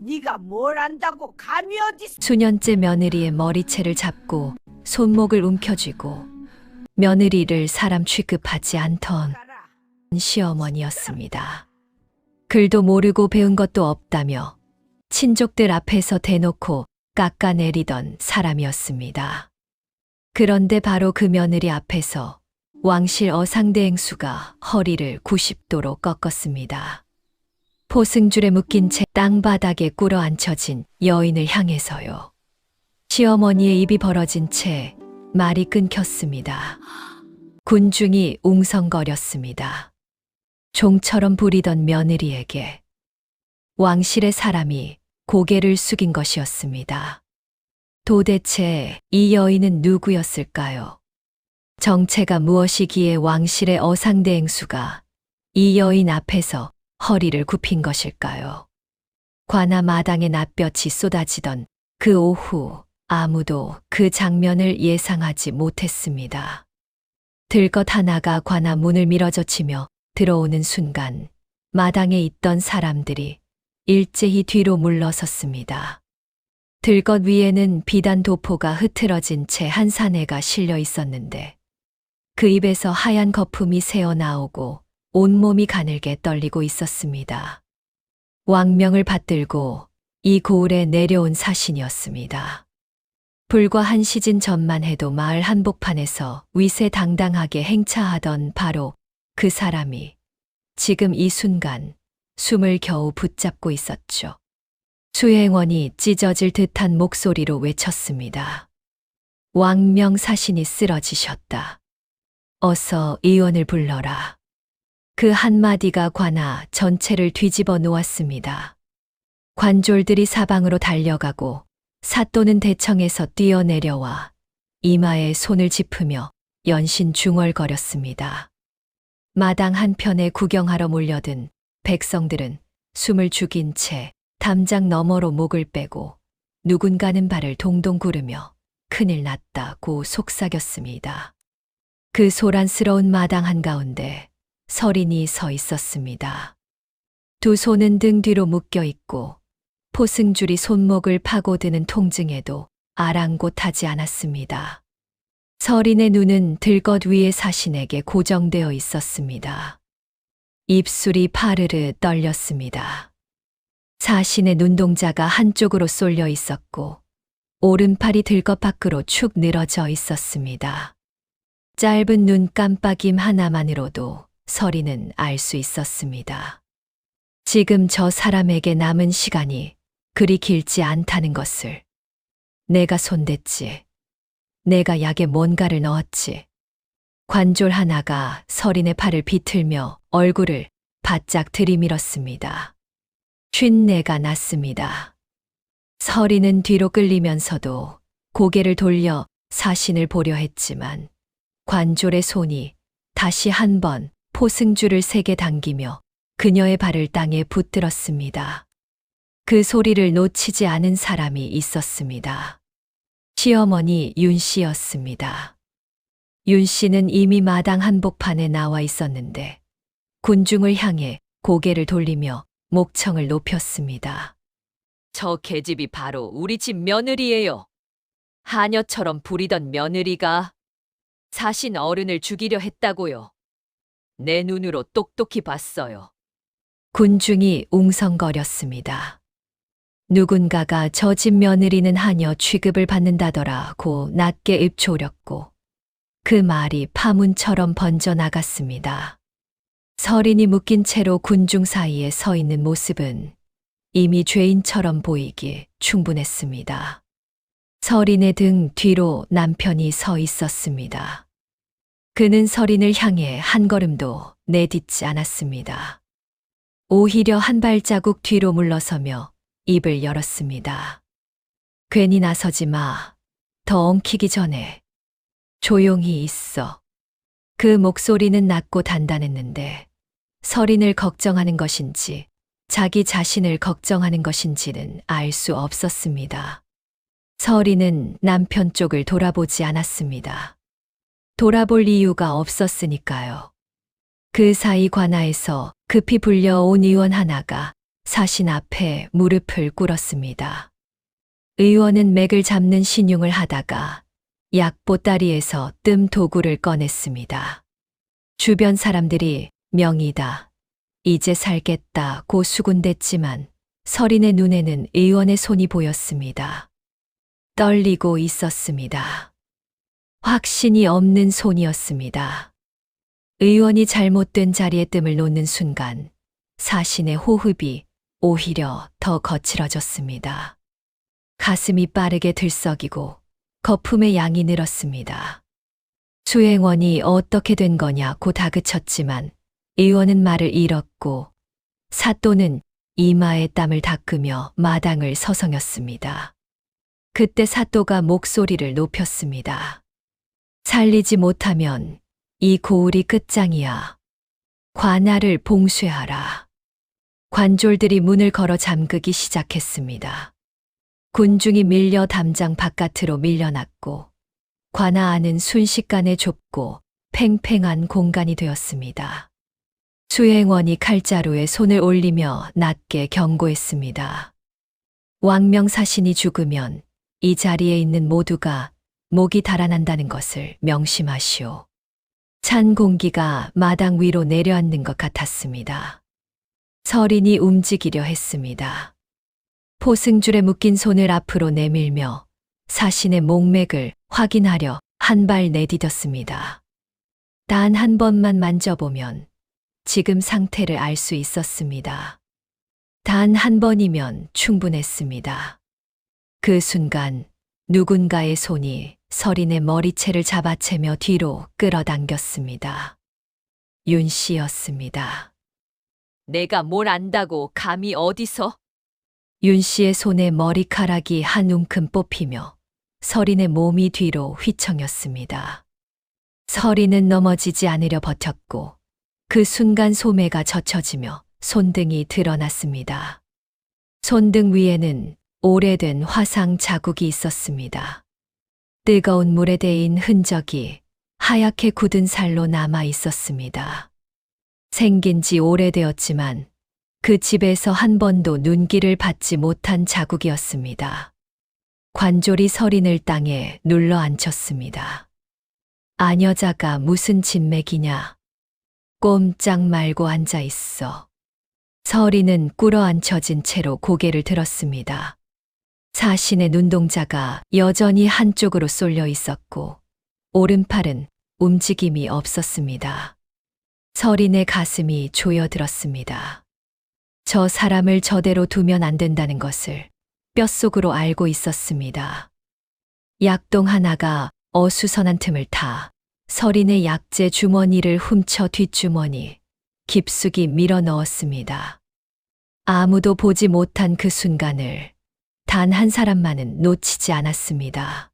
네가 뭘 안다고 감히 어디 수년째 며느리의 머리채를 잡고 손목을 움켜쥐고 며느리를 사람 취급하지 않던 가라. 시어머니였습니다. 글도 모르고 배운 것도 없다며 친족들 앞에서 대놓고 깎아내리던 사람이었습니다. 그런데 바로 그 며느리 앞에서 왕실 어상대행수가 허리를 90도로 꺾었습니다. 포승줄에 묶인 채 땅바닥에 꿇어 앉혀진 여인을 향해서요. 시어머니의 입이 벌어진 채 말이 끊겼습니다. 군중이 웅성거렸습니다. 종처럼 부리던 며느리에게 왕실의 사람이 고개를 숙인 것이었습니다. 도대체 이 여인은 누구였을까요? 정체가 무엇이기에 왕실의 어상대행수가 이 여인 앞에서 허리를 굽힌 것일까요? 관아 마당에 낯볕이 쏟아지던 그 오후 아무도 그 장면을 예상하지 못했습니다. 들것 하나가 관아 문을 밀어젖히며 들어오는 순간 마당에 있던 사람들이 일제히 뒤로 물러섰습니다. 들것 위에는 비단 도포가 흐트러진 채 한 사내가 실려 있었는데 그 입에서 하얀 거품이 새어나오고 온몸이 가늘게 떨리고 있었습니다. 왕명을 받들고 이 고을에 내려온 사신이었습니다. 불과 한 시즌 전만 해도 마을 한복판에서 위세당당하게 행차하던 바로 그 사람이 지금 이 순간 숨을 겨우 붙잡고 있었죠. 수행원이 찢어질 듯한 목소리로 외쳤습니다. 왕명 사신이 쓰러지셨다. 어서 의원을 불러라. 그 한마디가 관아 전체를 뒤집어 놓았습니다. 관졸들이 사방으로 달려가고 사또는 대청에서 뛰어내려와 이마에 손을 짚으며 연신 중얼거렸습니다. 마당 한편에 구경하러 몰려든 백성들은 숨을 죽인 채 담장 너머로 목을 빼고 누군가는 발을 동동 구르며 큰일 났다고 속삭였습니다. 그 소란스러운 마당 한가운데 서린이 서 있었습니다. 두 손은 등 뒤로 묶여 있고 포승줄이 손목을 파고드는 통증에도 아랑곳하지 않았습니다. 서린의 눈은 들것 위의 사신에게 고정되어 있었습니다. 입술이 파르르 떨렸습니다. 사신의 눈동자가 한쪽으로 쏠려 있었고 오른팔이 들것 밖으로 축 늘어져 있었습니다. 짧은 눈 깜빡임 하나만으로도 서린은 알 수 있었습니다. 지금 저 사람에게 남은 시간이 그리 길지 않다는 것을. 내가 손댔지. 내가 약에 뭔가를 넣었지. 관졸 하나가 서린의 팔을 비틀며 얼굴을 바짝 들이밀었습니다. 쉰내가 났습니다. 서린은 뒤로 끌리면서도 고개를 돌려 사신을 보려 했지만 관졸의 손이 다시 한 번 포승줄을 세게 당기며 그녀의 발을 땅에 붙들었습니다. 그 소리를 놓치지 않은 사람이 있었습니다. 시어머니 윤 씨였습니다. 윤 씨는 이미 마당 한복판에 나와 있었는데 군중을 향해 고개를 돌리며 목청을 높였습니다. 저 계집이 바로 우리 집 며느리예요. 하녀처럼 부리던 며느리가 사신 어른을 죽이려 했다고요. 내 눈으로 똑똑히 봤어요. 군중이 웅성거렸습니다. 누군가가 저 집 며느리는 하녀 취급을 받는다더라고 낮게 입조렸고 그 말이 파문처럼 번져나갔습니다. 서린이 묶인 채로 군중 사이에 서 있는 모습은 이미 죄인처럼 보이기 충분했습니다. 서린의 등 뒤로 남편이 서 있었습니다. 그는 서린을 향해 한 걸음도 내딛지 않았습니다. 오히려 한 발자국 뒤로 물러서며 입을 열었습니다. 괜히 나서지 마. 더 엉키기 전에 조용히 있어. 그 목소리는 낮고 단단했는데 서린을 걱정하는 것인지 자기 자신을 걱정하는 것인지는 알 수 없었습니다. 서린은 남편 쪽을 돌아보지 않았습니다. 돌아볼 이유가 없었으니까요. 그 사이 관아에서 급히 불려온 의원 하나가 사신 앞에 무릎을 꿇었습니다. 의원은 맥을 잡는 신용을 하다가 약보따리에서 뜸 도구를 꺼냈습니다. 주변 사람들이 명이다, 이제 살겠다고 수군댔지만 서린의 눈에는 의원의 손이 보였습니다. 떨리고 있었습니다. 확신이 없는 손이었습니다. 의원이 잘못된 자리에 뜸을 놓는 순간 사신의 호흡이 오히려 더 거칠어졌습니다. 가슴이 빠르게 들썩이고 거품의 양이 늘었습니다. 수행원이 어떻게 된 거냐고 다그쳤지만 의원은 말을 잃었고 사또는 이마에 땀을 닦으며 마당을 서성였습니다. 그때 사또가 목소리를 높였습니다. 살리지 못하면 이 고을이 끝장이야. 관아를 봉쇄하라. 관졸들이 문을 걸어 잠그기 시작했습니다. 군중이 밀려 담장 바깥으로 밀려났고 관아 안은 순식간에 좁고 팽팽한 공간이 되었습니다. 수행원이 칼자루에 손을 올리며 낮게 경고했습니다. 왕명사신이 죽으면 이 자리에 있는 모두가 목이 달아난다는 것을 명심하시오. 찬 공기가 마당 위로 내려앉는 것 같았습니다. 서린이 움직이려 했습니다. 포승줄에 묶인 손을 앞으로 내밀며 사신의 목맥을 확인하려 한 발 내디뎠습니다. 단 한 번만 만져보면 지금 상태를 알 수 있었습니다. 단 한 번이면 충분했습니다. 그 순간 누군가의 손이 서린의 머리채를 잡아채며 뒤로 끌어당겼습니다. 윤 씨였습니다. 내가 뭘 안다고 감히 어디서? 윤 씨의 손에 머리카락이 한 움큼 뽑히며 서린의 몸이 뒤로 휘청였습니다. 서린은 넘어지지 않으려 버텼고 그 순간 소매가 젖혀지며 손등이 드러났습니다. 손등 위에는 오래된 화상 자국이 있었습니다. 뜨거운 물에 데인 흔적이 하얗게 굳은 살로 남아 있었습니다. 생긴 지 오래되었지만 그 집에서 한 번도 눈길을 받지 못한 자국이었습니다. 관졸이 서린을 땅에 눌러 앉혔습니다. 아녀자가 무슨 진맥이냐? 꼼짝 말고 앉아 있어. 서린은 꿇어앉혀진 채로 고개를 들었습니다. 사신의 눈동자가 여전히 한쪽으로 쏠려 있었고 오른팔은 움직임이 없었습니다. 서린의 가슴이 조여들었습니다. 저 사람을 저대로 두면 안 된다는 것을 뼛속으로 알고 있었습니다. 약동 하나가 어수선한 틈을 타 서린의 약재 주머니를 훔쳐 뒷주머니 깊숙이 밀어 넣었습니다. 아무도 보지 못한 그 순간을 단 한 사람만은 놓치지 않았습니다.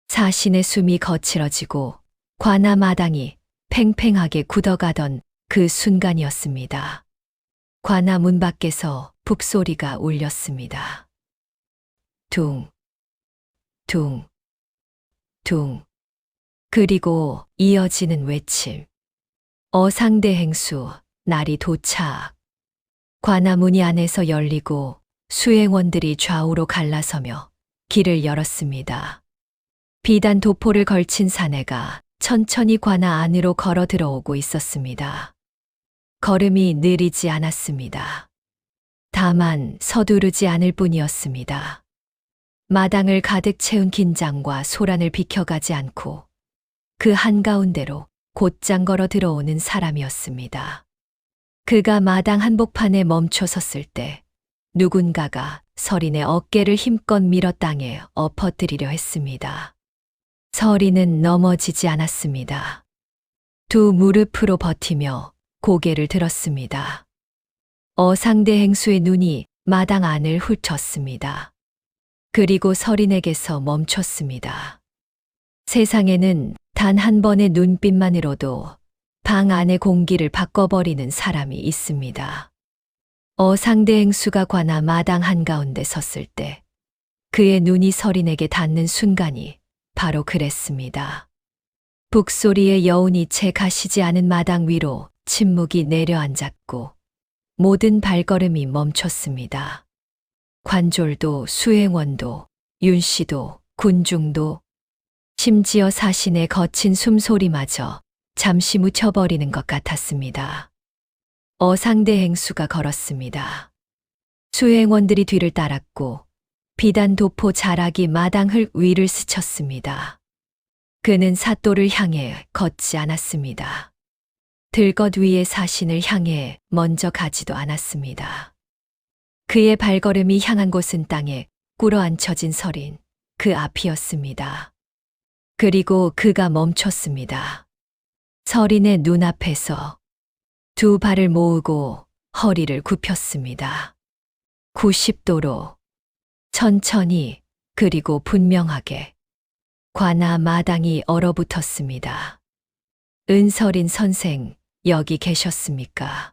사신의 숨이 거칠어지고 관아 마당이 팽팽하게 굳어가던 그 순간이었습니다. 관아 문 밖에서 북소리가 울렸습니다. 둥, 둥, 둥. 그리고 이어지는 외침. 어상대행수, 날이 도착. 관아 문이 안에서 열리고 수행원들이 좌우로 갈라서며 길을 열었습니다. 비단 도포를 걸친 사내가 천천히 관아 안으로 걸어 들어오고 있었습니다. 걸음이 느리지 않았습니다. 다만 서두르지 않을 뿐이었습니다. 마당을 가득 채운 긴장과 소란을 비켜가지 않고 그 한가운데로 곧장 걸어 들어오는 사람이었습니다. 그가 마당 한복판에 멈춰 섰을 때 누군가가 서린의 어깨를 힘껏 밀어 땅에 엎어뜨리려 했습니다. 서린은 넘어지지 않았습니다. 두 무릎으로 버티며 고개를 들었습니다. 어상대행수의 눈이 마당 안을 훑었습니다. 그리고 서린에게서 멈췄습니다. 세상에는 단 한 번의 눈빛만으로도 방 안의 공기를 바꿔버리는 사람이 있습니다. 어상대행수가 관아 마당 한가운데 섰을 때 그의 눈이 서린에게 닿는 순간이 바로 그랬습니다. 북소리의 여운이 채 가시지 않은 마당 위로 침묵이 내려앉았고 모든 발걸음이 멈췄습니다. 관졸도 수행원도 윤씨도 군중도 심지어 사신의 거친 숨소리마저 잠시 묻혀버리는 것 같았습니다. 어상대행수가 걸었습니다. 수행원들이 뒤를 따랐고 비단 도포 자락이 마당흙 위를 스쳤습니다. 그는 사또를 향해 걷지 않았습니다. 들것 위의 사신을 향해 먼저 가지도 않았습니다. 그의 발걸음이 향한 곳은 땅에 꿇어앉혀진 서린 그 앞이었습니다. 그리고 그가 멈췄습니다. 서린의 눈앞에서 두 발을 모으고 허리를 굽혔습니다. 90도로 천천히 그리고 분명하게 관아 마당이 얼어붙었습니다. 은서린 선생, 여기 계셨습니까?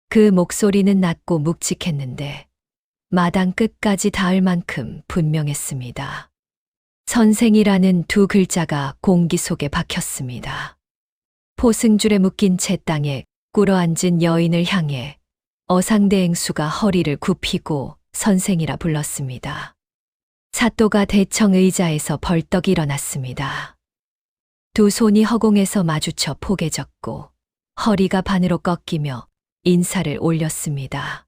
그 목소리는 낮고 묵직했는데 마당 끝까지 닿을 만큼 분명했습니다. 선생이라는 두 글자가 공기 속에 박혔습니다. 포승줄에 묶인 채 땅에 꿇어앉은 여인을 향해 어상대행수가 허리를 굽히고 선생이라 불렀습니다. 사또가 대청 의자에서 벌떡 일어났습니다. 두 손이 허공에서 마주쳐 포개졌고 허리가 반으로 꺾이며 인사를 올렸습니다.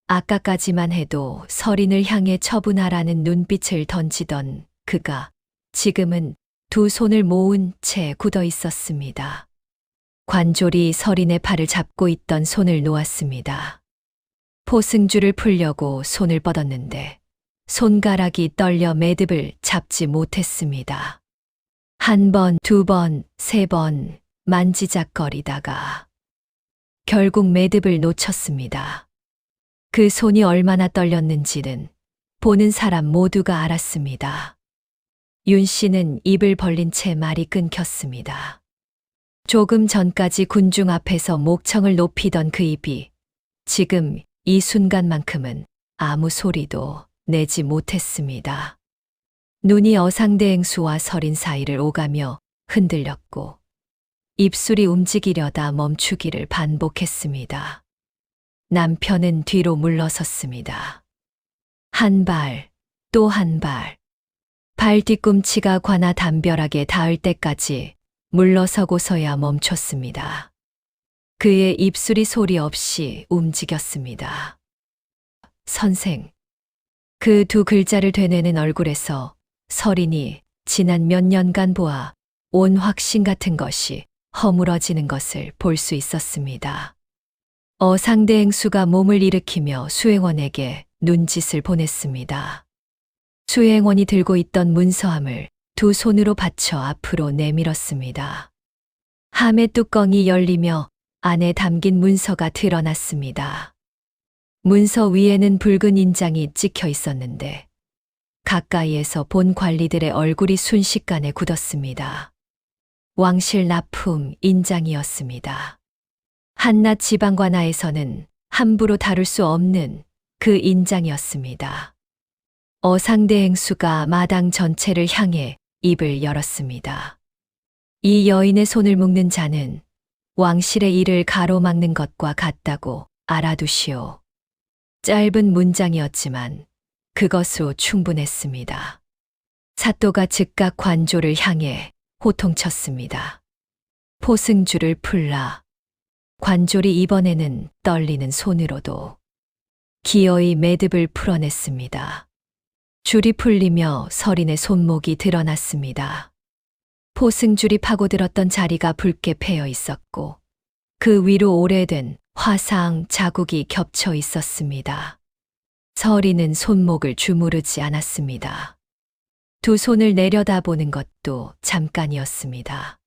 아까까지만 해도 서린을 향해 처분하라는 눈빛을 던지던 그가 지금은 두 손을 모은 채 굳어 있었습니다. 관졸이 서린의 팔을 잡고 있던 손을 놓았습니다. 포승줄을 풀려고 손을 뻗었는데 손가락이 떨려 매듭을 잡지 못했습니다. 한 번, 두 번, 세 번 만지작거리다가 결국 매듭을 놓쳤습니다. 그 손이 얼마나 떨렸는지는 보는 사람 모두가 알았습니다. 윤 씨는 입을 벌린 채 말이 끊겼습니다. 조금 전까지 군중 앞에서 목청을 높이던 그 입이 지금 이 순간만큼은 아무 소리도 내지 못했습니다. 눈이 어상대행수와 서린 사이를 오가며 흔들렸고 입술이 움직이려다 멈추기를 반복했습니다. 남편은 뒤로 물러섰습니다. 한 발, 또 한 발. 발 뒤꿈치가 관아 담벼락에 닿을 때까지 물러서고서야 멈췄습니다. 그의 입술이 소리 없이 움직였습니다. 선생. 그 두 글자를 되뇌는 얼굴에서 서린이 지난 몇 년간 보아 온 확신 같은 것이 허물어지는 것을 볼 수 있었습니다. 어상대행수가 몸을 일으키며 수행원에게 눈짓을 보냈습니다. 수행원이 들고 있던 문서함을 두 손으로 받쳐 앞으로 내밀었습니다. 함의 뚜껑이 열리며 안에 담긴 문서가 드러났습니다. 문서 위에는 붉은 인장이 찍혀 있었는데 가까이에서 본 관리들의 얼굴이 순식간에 굳었습니다. 왕실 납품 인장이었습니다. 한낱 지방관하에서는 함부로 다룰 수 없는 그 인장이었습니다. 어상대행수가 마당 전체를 향해 입을 열었습니다. 이 여인의 손을 묶는 자는 왕실의 일을 가로막는 것과 같다고 알아두시오. 짧은 문장이었지만 그것으로 충분했습니다. 사또가 즉각 관조를 향해 호통쳤습니다. 포승줄을 풀라. 관졸이 이번에는 떨리는 손으로도 기어이 매듭을 풀어냈습니다. 줄이 풀리며 서린의 손목이 드러났습니다. 포승줄이 파고들었던 자리가 붉게 패여 있었고 그 위로 오래된 화상 자국이 겹쳐 있었습니다. 서린은 손목을 주무르지 않았습니다. 두 손을 내려다보는 것도 잠깐이었습니다.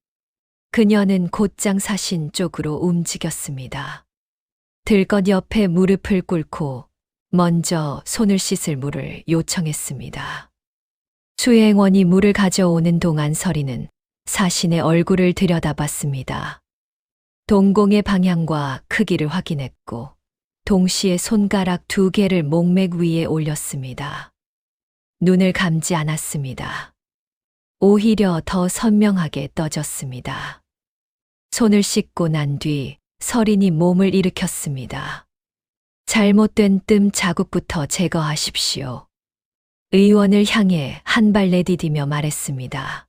그녀는 곧장 사신 쪽으로 움직였습니다. 들것 옆에 무릎을 꿇고 먼저 손을 씻을 물을 요청했습니다. 수행원이 물을 가져오는 동안 서린은 사신의 얼굴을 들여다봤습니다. 동공의 방향과 크기를 확인했고 동시에 손가락 두 개를 목맥 위에 올렸습니다. 눈을 감지 않았습니다. 오히려 더 선명하게 떠졌습니다. 손을 씻고 난 뒤 서린이 몸을 일으켰습니다. 잘못된 뜸 자국부터 제거하십시오. 의원을 향해 한 발 내디디며 말했습니다.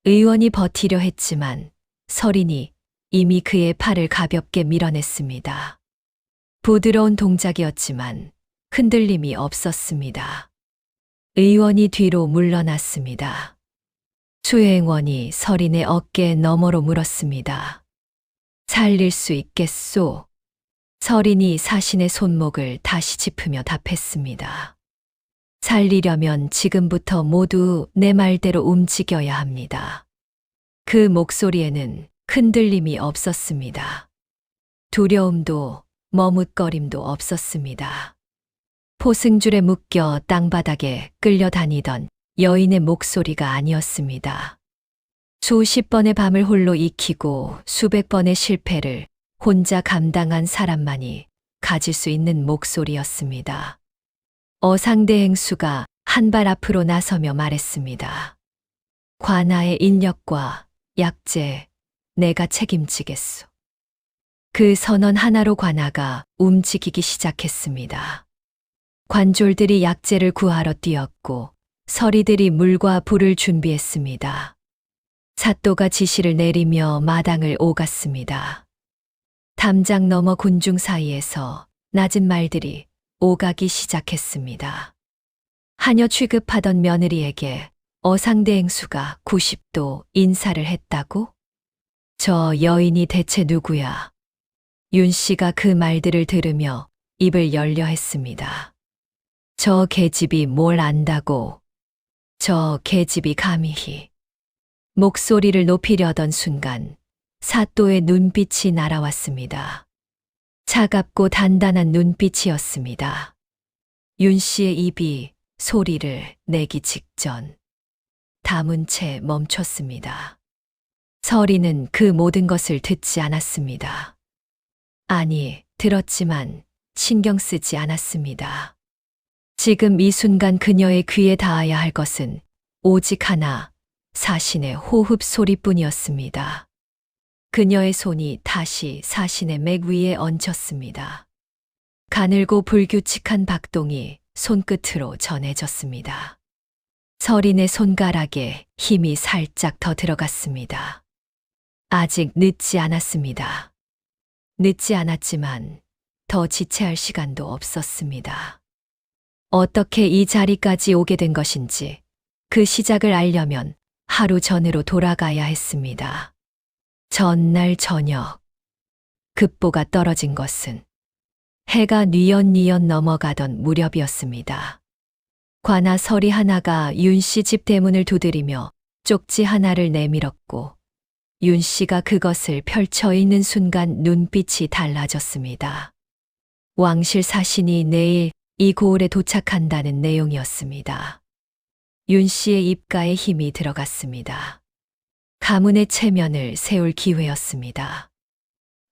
의원이 버티려 했지만 서린이 이미 그의 팔을 가볍게 밀어냈습니다. 부드러운 동작이었지만 흔들림이 없었습니다. 의원이 뒤로 물러났습니다. 수행원이 서린의 어깨 너머로 물었습니다. 살릴 수 있겠소? 서린이 사신의 손목을 다시 짚으며 답했습니다. 살리려면 지금부터 모두 내 말대로 움직여야 합니다. 그 목소리에는 흔들림이 없었습니다. 두려움도 머뭇거림도 없었습니다. 포승줄에 묶여 땅바닥에 끌려다니던 여인의 목소리가 아니었습니다. 수십 번의 밤을 홀로 익히고 수백 번의 실패를 혼자 감당한 사람만이 가질 수 있는 목소리였습니다. 어상대 행수가 한 발 앞으로 나서며 말했습니다. 관아의 인력과 약재 내가 책임지겠소. 그 선언 하나로 관아가 움직이기 시작했습니다. 관졸들이 약재를 구하러 뛰었고 서리들이 물과 불을 준비했습니다. 사또가 지시를 내리며 마당을 오갔습니다. 담장 너머 군중 사이에서 낮은 말들이 오가기 시작했습니다. 하녀 취급하던 며느리에게 어상대 행수가 90도 인사를 했다고? 저 여인이 대체 누구야? 윤 씨가 그 말들을 들으며 입을 열려 했습니다. 저 계집이 뭘 안다고? 저 계집이 감히. 목소리를 높이려던 순간 사또의 눈빛이 날아왔습니다. 차갑고 단단한 눈빛이었습니다. 윤 씨의 입이 소리를 내기 직전 담은 채 멈췄습니다. 서리는 그 모든 것을 듣지 않았습니다. 아니, 들었지만 신경 쓰지 않았습니다. 지금 이 순간 그녀의 귀에 닿아야 할 것은 오직 하나, 사신의 호흡 소리뿐이었습니다. 그녀의 손이 다시 사신의 맥 위에 얹혔습니다. 가늘고 불규칙한 박동이 손끝으로 전해졌습니다. 서린의 손가락에 힘이 살짝 더 들어갔습니다. 아직 늦지 않았습니다. 늦지 않았지만 더 지체할 시간도 없었습니다. 어떻게 이 자리까지 오게 된 것인지 그 시작을 알려면 하루 전으로 돌아가야 했습니다. 전날 저녁, 급보가 떨어진 것은 해가 뉘엿뉘엿 넘어가던 무렵이었습니다. 관아 서리 하나가 윤 씨 집 대문을 두드리며 쪽지 하나를 내밀었고 윤 씨가 그것을 펼쳐 읽는 순간 눈빛이 달라졌습니다. 왕실 사신이 내일 이 고을에 도착한다는 내용이었습니다. 윤 씨의 입가에 힘이 들어갔습니다. 가문의 체면을 세울 기회였습니다.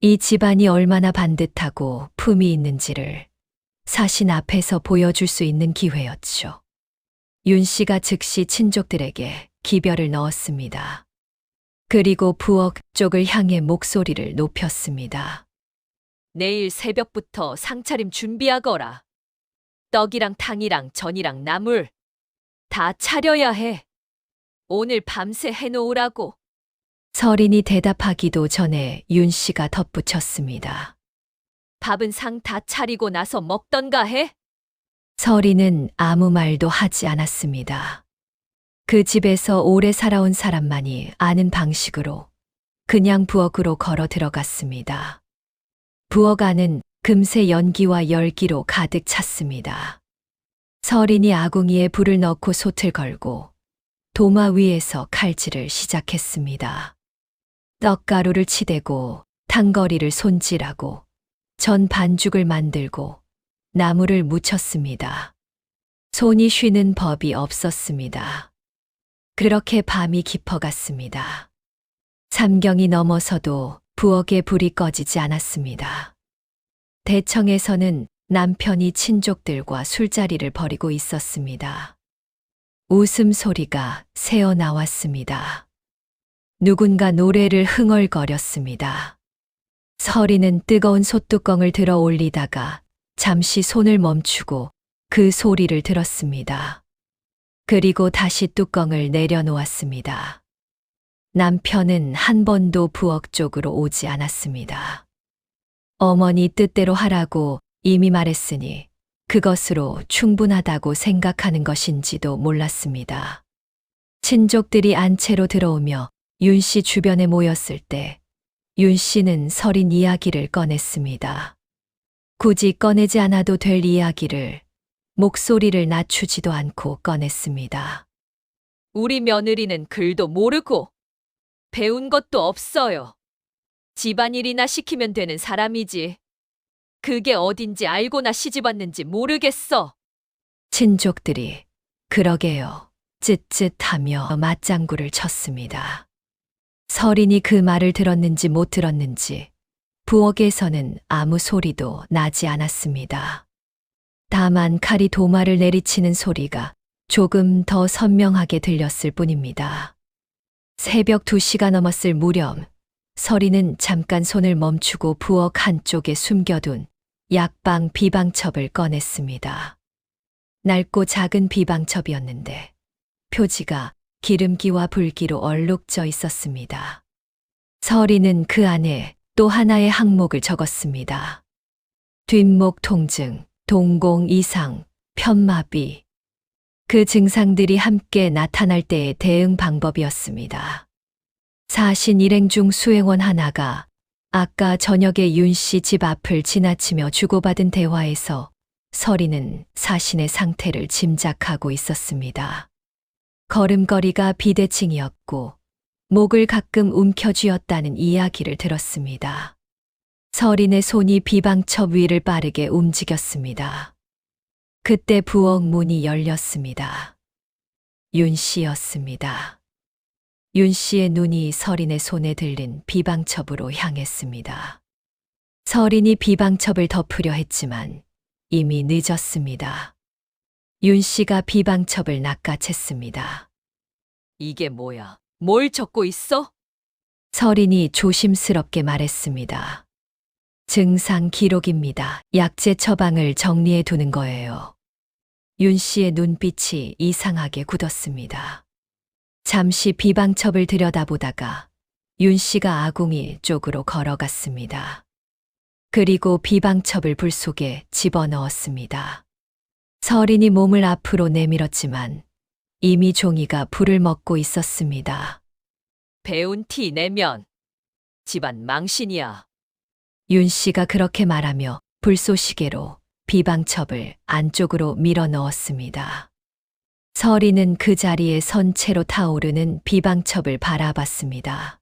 이 집안이 얼마나 반듯하고 품이 있는지를 사신 앞에서 보여줄 수 있는 기회였죠. 윤 씨가 즉시 친족들에게 기별을 넣었습니다. 그리고 부엌 쪽을 향해 목소리를 높였습니다. 내일 새벽부터 상차림 준비하거라. 떡이랑 탕이랑 전이랑 나물 다 차려야 해. 오늘 밤새 해놓으라고. 서린이 대답하기도 전에 윤 씨가 덧붙였습니다. 밥은 상 다 차리고 나서 먹던가 해. 서린은 아무 말도 하지 않았습니다. 그 집에서 오래 살아온 사람만이 아는 방식으로 그냥 부엌으로 걸어 들어갔습니다. 부엌 안은 금세 연기와 열기로 가득 찼습니다. 서린이 아궁이에 불을 넣고 솥을 걸고 도마 위에서 칼질을 시작했습니다. 떡가루를 치대고 탕거리를 손질하고 전 반죽을 만들고 나물을 무쳤습니다. 손이 쉬는 법이 없었습니다. 그렇게 밤이 깊어갔습니다. 삼경이 넘어서도 부엌에 불이 꺼지지 않았습니다. 대청에서는 남편이 친족들과 술자리를 벌이고 있었습니다. 웃음소리가 새어 나왔습니다. 누군가 노래를 흥얼거렸습니다. 서리는 뜨거운 솥뚜껑을 들어 올리다가 잠시 손을 멈추고 그 소리를 들었습니다. 그리고 다시 뚜껑을 내려놓았습니다. 남편은 한 번도 부엌 쪽으로 오지 않았습니다. 어머니 뜻대로 하라고 이미 말했으니 그것으로 충분하다고 생각하는 것인지도 몰랐습니다. 친족들이 안채로 들어오며 윤 씨 주변에 모였을 때 윤 씨는 서린 이야기를 꺼냈습니다. 굳이 꺼내지 않아도 될 이야기를 목소리를 낮추지도 않고 꺼냈습니다. 우리 며느리는 글도 모르고 배운 것도 없어요. 집안일이나 시키면 되는 사람이지. 그게 어딘지 알고나 시집왔는지 모르겠어. 친족들이 그러게요. 쯧쯧하며 맞장구를 쳤습니다. 서린이 그 말을 들었는지 못 들었는지 부엌에서는 아무 소리도 나지 않았습니다. 다만 칼이 도마를 내리치는 소리가 조금 더 선명하게 들렸을 뿐입니다. 새벽 2시가 넘었을 무렵 서린은 잠깐 손을 멈추고 부엌 한쪽에 숨겨둔 약방 비방첩을 꺼냈습니다. 낡고 작은 비방첩이었는데 표지가 기름기와 불기로 얼룩져 있었습니다. 서린은 그 안에 또 하나의 항목을 적었습니다. 뒷목 통증, 동공 이상, 편마비. 그 증상들이 함께 나타날 때의 대응 방법이었습니다. 사신 일행 중 수행원 하나가 아까 저녁에 윤 씨 집 앞을 지나치며 주고받은 대화에서 서린은 사신의 상태를 짐작하고 있었습니다. 걸음걸이가 비대칭이었고 목을 가끔 움켜쥐었다는 이야기를 들었습니다. 서린의 손이 비방첩 위를 빠르게 움직였습니다. 그때 부엌 문이 열렸습니다. 윤 씨였습니다. 윤 씨의 눈이 서린의 손에 들린 비방첩으로 향했습니다. 서린이 비방첩을 덮으려 했지만 이미 늦었습니다. 윤 씨가 비방첩을 낚아챘습니다. 이게 뭐야? 뭘 적고 있어? 서린이 조심스럽게 말했습니다. 증상 기록입니다. 약제 처방을 정리해 두는 거예요. 윤 씨의 눈빛이 이상하게 굳었습니다. 잠시 비방첩을 들여다보다가 윤 씨가 아궁이 쪽으로 걸어갔습니다. 그리고 비방첩을 불 속에 집어넣었습니다. 서린이 몸을 앞으로 내밀었지만 이미 종이가 불을 먹고 있었습니다. 배운 티 내면 집안 망신이야. 윤 씨가 그렇게 말하며 불쏘시개로 비방첩을 안쪽으로 밀어 넣었습니다. 서린은 그 자리에 선체로 타오르는 비방첩을 바라봤습니다.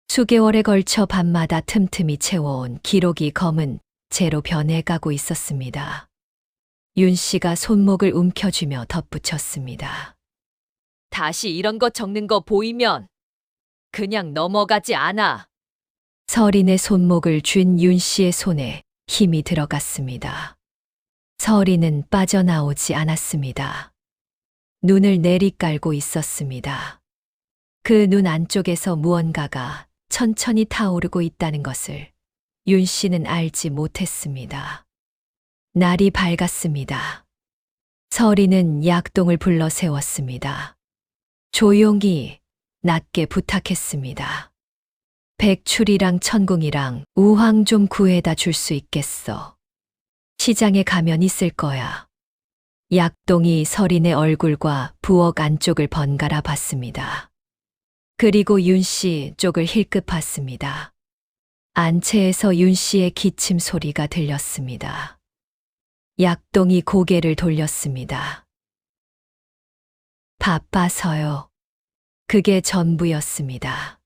수개월에 걸쳐 밤마다 틈틈이 채워온 기록이 검은 재로 변해가고 있었습니다. 윤 씨가 손목을 움켜쥐며 덧붙였습니다. 다시 이런 거 적는 거 보이면 그냥 넘어가지 않아. 서린의 손목을 쥔 윤 씨의 손에 힘이 들어갔습니다. 서린은 빠져나오지 않았습니다. 눈을 내리깔고 있었습니다. 그 눈 안쪽에서 무언가가 천천히 타오르고 있다는 것을 윤 씨는 알지 못했습니다. 날이 밝았습니다. 서린은 약동을 불러 세웠습니다. 조용히 낮게 부탁했습니다. 백출이랑 천궁이랑 우황 좀 구해다 줄 수 있겠어. 시장에 가면 있을 거야. 약동이 서린의 얼굴과 부엌 안쪽을 번갈아 봤습니다. 그리고 윤 씨 쪽을 힐끗 봤습니다. 안채에서 윤 씨의 기침 소리가 들렸습니다. 약동이 고개를 돌렸습니다. 바빠서요. 그게 전부였습니다.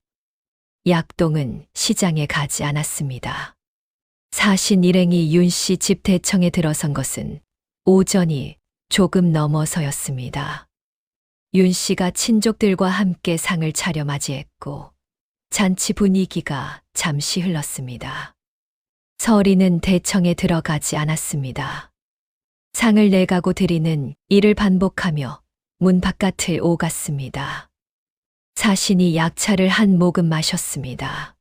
약동은 시장에 가지 않았습니다. 사신 일행이 윤 씨 집 대청에 들어선 것은 오전이 조금 넘어서였습니다. 윤 씨가 친족들과 함께 상을 차려 맞이했고 잔치 분위기가 잠시 흘렀습니다. 서린은 대청에 들어가지 않았습니다. 상을 내가고 드리는 일을 반복하며 문 바깥을 오갔습니다. 사신이 약차를 한 모금 마셨습니다.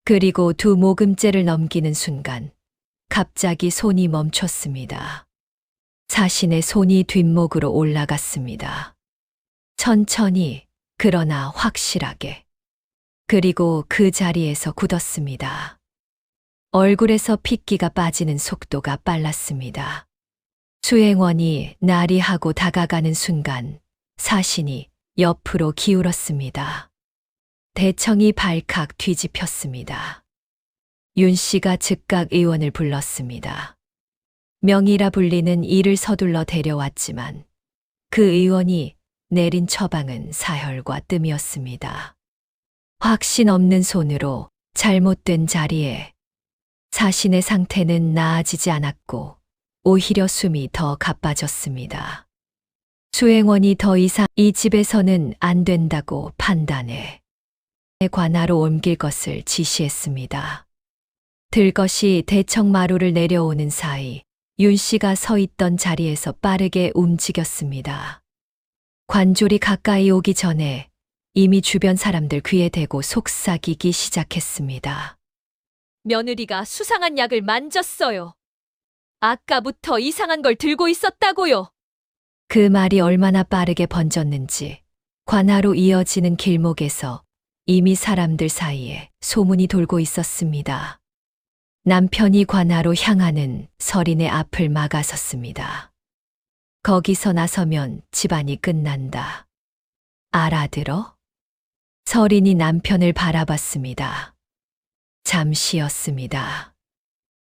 그리고 2모금째를 넘기는 순간 갑자기 손이 멈췄습니다. 자신의 손이 뒷목으로 올라갔습니다. 천천히, 그러나 확실하게. 그리고 그 자리에서 굳었습니다. 얼굴에서 핏기가 빠지는 속도가 빨랐습니다. 수행원이 나리하고 다가가는 순간 사신이 옆으로 기울었습니다. 대청이 발칵 뒤집혔습니다. 윤 씨가 즉각 의원을 불렀습니다. 명의라 불리는 이를 서둘러 데려왔지만 그 의원이 내린 처방은 사혈과 뜸이었습니다. 확신 없는 손으로 잘못된 자리에 자신의 상태는 나아지지 않았고 오히려 숨이 더 가빠졌습니다. 수행원이 더 이상 이 집에서는 안 된다고 판단해 관하로 옮길 것을 지시했습니다. 들것이 대청마루를 내려오는 사이 윤 씨가 서 있던 자리에서 빠르게 움직였습니다. 관졸이 가까이 오기 전에 이미 주변 사람들 귀에 대고 속삭이기 시작했습니다. 며느리가 수상한 약을 만졌어요. 아까부터 이상한 걸 들고 있었다고요. 그 말이 얼마나 빠르게 번졌는지 관하로 이어지는 길목에서 이미 사람들 사이에 소문이 돌고 있었습니다. 남편이 관하로 향하는 설인의 앞을 막아섰습니다. 거기서 나서면 집안이 끝난다. 알아들어? 설인이 남편을 바라봤습니다. 잠시였습니다.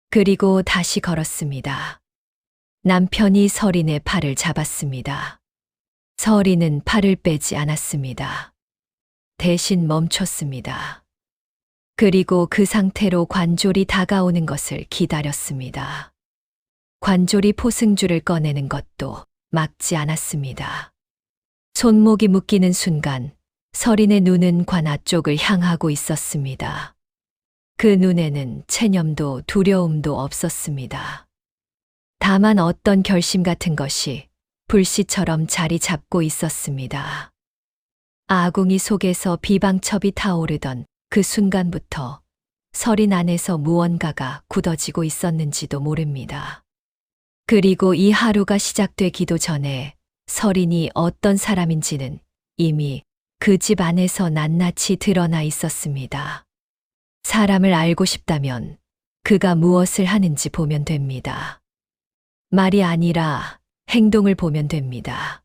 그리고 다시 걸었습니다. 남편이 설인의 팔을 잡았습니다. 설인은 팔을 빼지 않았습니다. 대신 멈췄습니다. 그리고 그 상태로 관졸이 다가오는 것을 기다렸습니다. 관졸이 포승줄을 꺼내는 것도 막지 않았습니다. 손목이 묶이는 순간 설인의 눈은 관아 쪽을 향하고 있었습니다. 그 눈에는 체념도 두려움도 없었습니다. 다만 어떤 결심 같은 것이 불씨처럼 자리 잡고 있었습니다. 아궁이 속에서 비방첩이 타오르던 그 순간부터 설인 안에서 무언가가 굳어지고 있었는지도 모릅니다. 그리고 이 하루가 시작되기도 전에 설인이 어떤 사람인지는 이미 그 집 안에서 낱낱이 드러나 있었습니다. 사람을 알고 싶다면 그가 무엇을 하는지 보면 됩니다. 말이 아니라 행동을 보면 됩니다.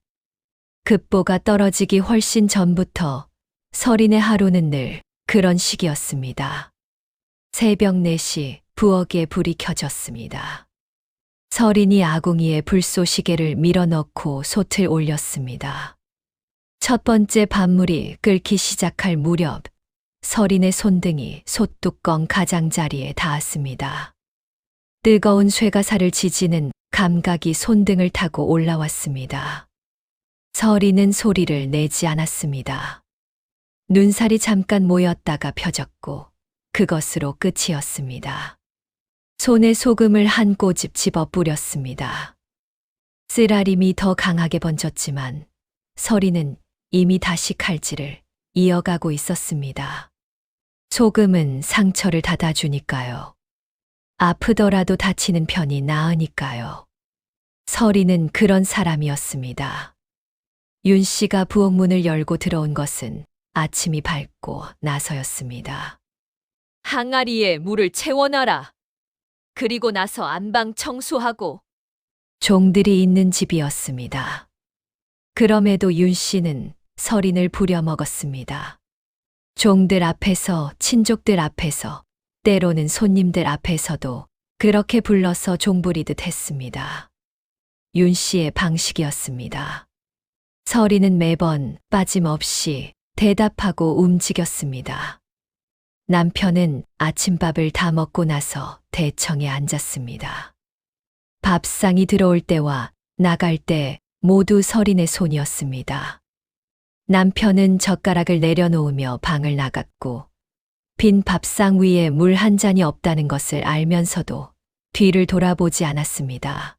급보가 떨어지기 훨씬 전부터 설인의 하루는 늘 그런 식이었습니다. 새벽 4시 부엌에 불이 켜졌습니다. 설인이 아궁이에 불쏘시개를 밀어넣고 솥을 올렸습니다. 첫 번째 밥물이 끓기 시작할 무렵 설인의 손등이 솥뚜껑 가장자리에 닿았습니다. 뜨거운 쇠가사를 지지는 감각이 손등을 타고 올라왔습니다. 설인은 소리를 내지 않았습니다. 눈살이 잠깐 모였다가 펴졌고 그것으로 끝이었습니다. 손에 소금을 한 꼬집 집어 뿌렸습니다. 쓰라림이 더 강하게 번졌지만 설인은 이미 다시 칼질을 이어가고 있었습니다. 소금은 상처를 닫아주니까요. 아프더라도 다치는 편이 나으니까요. 설인은 그런 사람이었습니다. 윤 씨가 부엌문을 열고 들어온 것은 아침이 밝고 나서였습니다. 항아리에 물을 채워놔라. 그리고 나서 안방 청소하고. 종들이 있는 집이었습니다. 그럼에도 윤 씨는 설인을 부려먹었습니다. 종들 앞에서, 친족들 앞에서, 때로는 손님들 앞에서도 그렇게 불러서 종부리듯 했습니다. 윤 씨의 방식이었습니다. 설인은 매번 빠짐없이 대답하고 움직였습니다. 남편은 아침밥을 다 먹고 나서 대청에 앉았습니다. 밥상이 들어올 때와 나갈 때 모두 설인의 손이었습니다. 남편은 젓가락을 내려놓으며 방을 나갔고 빈 밥상 위에 물 한 잔이 없다는 것을 알면서도 뒤를 돌아보지 않았습니다.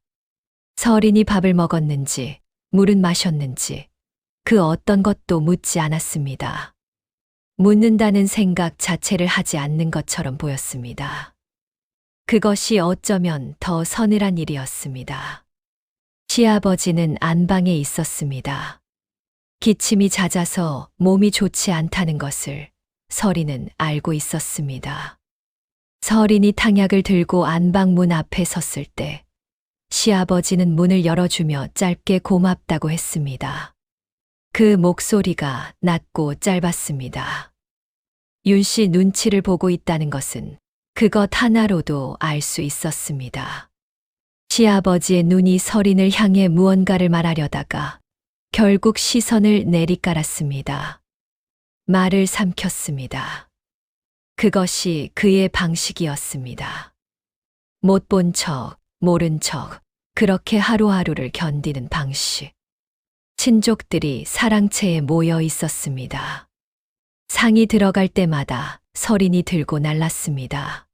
설인이 밥을 먹었는지 물은 마셨는지 그 어떤 것도 묻지 않았습니다. 묻는다는 생각 자체를 하지 않는 것처럼 보였습니다. 그것이 어쩌면 더 서늘한 일이었습니다. 시아버지는 안방에 있었습니다. 기침이 잦아서 몸이 좋지 않다는 것을 서린은 알고 있었습니다. 서린이 탕약을 들고 안방 문 앞에 섰을 때 시아버지는 문을 열어주며 짧게 고맙다고 했습니다. 그 목소리가 낮고 짧았습니다. 윤 씨 눈치를 보고 있다는 것은 그것 하나로도 알 수 있었습니다. 시아버지의 눈이 서린을 향해 무언가를 말하려다가 결국 시선을 내리깔았습니다. 말을 삼켰습니다. 그것이 그의 방식이었습니다. 못 본 척, 모른 척, 그렇게 하루하루를 견디는 방식. 친족들이 사랑채에 모여 있었습니다. 상이 들어갈 때마다 서린이 들고 날랐습니다.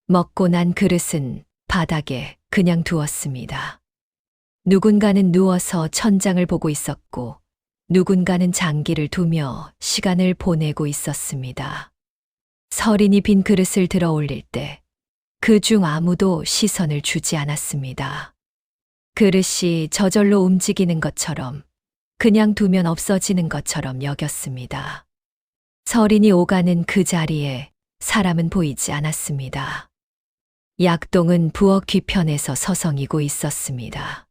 먹고 난 그릇은 바닥에 그냥 두었습니다. 누군가는 누워서 천장을 보고 있었고, 누군가는 장기를 두며 시간을 보내고 있었습니다. 서린이 빈 그릇을 들어 올릴 때, 그 중 아무도 시선을 주지 않았습니다. 그릇이 저절로 움직이는 것처럼, 그냥 두면 없어지는 것처럼 여겼습니다. 서린이 오가는 그 자리에 사람은 보이지 않았습니다. 약동은 부엌 뒤편에서 서성이고 있었습니다.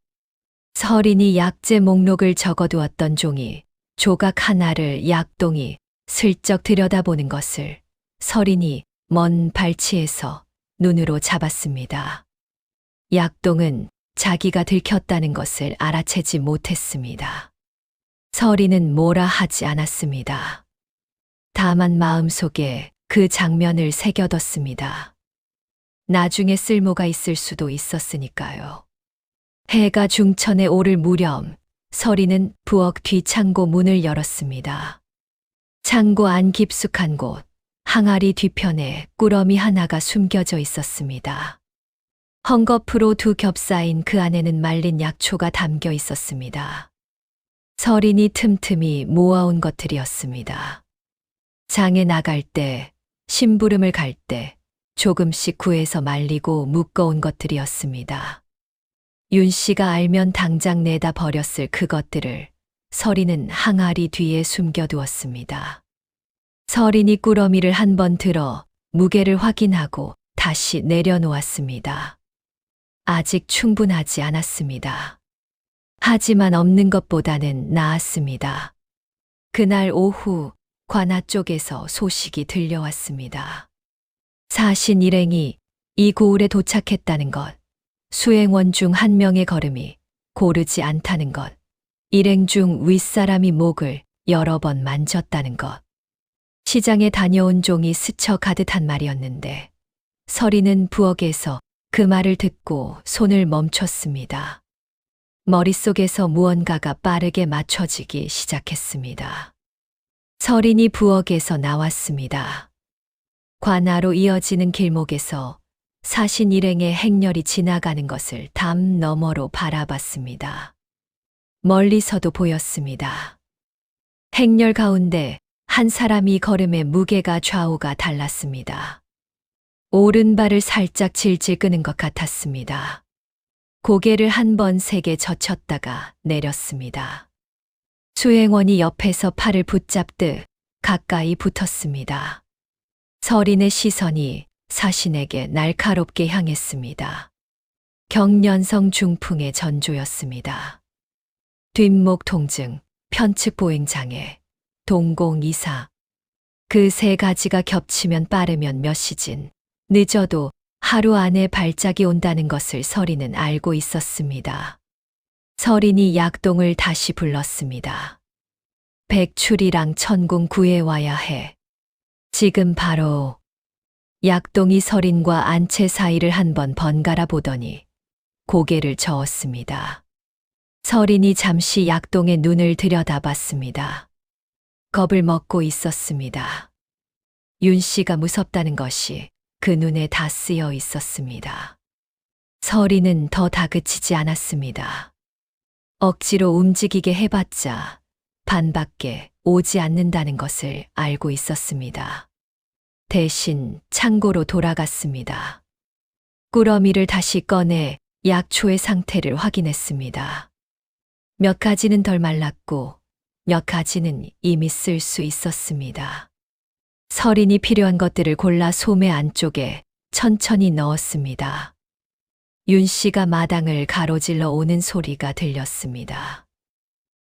서린이 약재 목록을 적어두었던 종이 조각 하나를 약동이 슬쩍 들여다보는 것을 서린이 먼 발치에서 눈으로 잡았습니다. 약동은 자기가 들켰다는 것을 알아채지 못했습니다. 서린은 뭐라 하지 않았습니다. 다만 마음속에 그 장면을 새겨뒀습니다. 나중에 쓸모가 있을 수도 있었으니까요. 해가 중천에 오를 무렵 서린은 부엌 뒤 창고 문을 열었습니다. 창고 안 깊숙한 곳, 항아리 뒤편에 꾸러미 하나가 숨겨져 있었습니다. 헝겊으로 두 겹 쌓인 그 안에는 말린 약초가 담겨 있었습니다. 서린이 틈틈이 모아온 것들이었습니다. 장에 나갈 때, 심부름을 갈 때 조금씩 구해서 말리고 묶어온 것들이었습니다. 윤 씨가 알면 당장 내다 버렸을 그것들을 서린은 항아리 뒤에 숨겨두었습니다. 서린이 꾸러미를 한 번 들어 무게를 확인하고 다시 내려놓았습니다. 아직 충분하지 않았습니다. 하지만 없는 것보다는 나았습니다. 그날 오후 관아 쪽에서 소식이 들려왔습니다. 사신 일행이 이 고을에 도착했다는 것, 수행원 중 한 명의 걸음이 고르지 않다는 것, 일행 중 윗사람이 목을 여러 번 만졌다는 것. 시장에 다녀온 종이 스쳐 가듯한 말이었는데 서린은 부엌에서 그 말을 듣고 손을 멈췄습니다. 머릿속에서 무언가가 빠르게 맞춰지기 시작했습니다. 서린이 부엌에서 나왔습니다. 관아로 이어지는 길목에서 사신 일행의 행렬이 지나가는 것을 담 너머로 바라봤습니다. 멀리서도 보였습니다. 행렬 가운데 한 사람이 걸음의 무게가 좌우가 달랐습니다. 오른발을 살짝 질질 끄는 것 같았습니다. 고개를 한 번 세게 젖혔다가 내렸습니다. 수행원이 옆에서 팔을 붙잡듯 가까이 붙었습니다. 서린의 시선이 사신에게 날카롭게 향했습니다. 경련성 중풍의 전조였습니다. 뒷목 통증, 편측 보행장애, 동공이사. 그 세 가지가 겹치면 빠르면 몇 시진, 늦어도 하루 안에 발작이 온다는 것을 서린은 알고 있었습니다. 서린이 약동을 다시 불렀습니다. 백출이랑 천궁 구해와야 해. 지금 바로. 약동이 서린과 안채 사이를 한번 번갈아 보더니 고개를 저었습니다. 서린이 잠시 약동의 눈을 들여다봤습니다. 겁을 먹고 있었습니다. 윤 씨가 무섭다는 것이 그 눈에 다 쓰여 있었습니다. 서린은 더 다그치지 않았습니다. 억지로 움직이게 해봤자 반밖에 오지 않는다는 것을 알고 있었습니다. 대신 창고로 돌아갔습니다. 꾸러미를 다시 꺼내 약초의 상태를 확인했습니다. 몇 가지는 덜 말랐고 몇 가지는 이미 쓸 수 있었습니다. 설인이 필요한 것들을 골라 소매 안쪽에 천천히 넣었습니다. 윤 씨가 마당을 가로질러 오는 소리가 들렸습니다.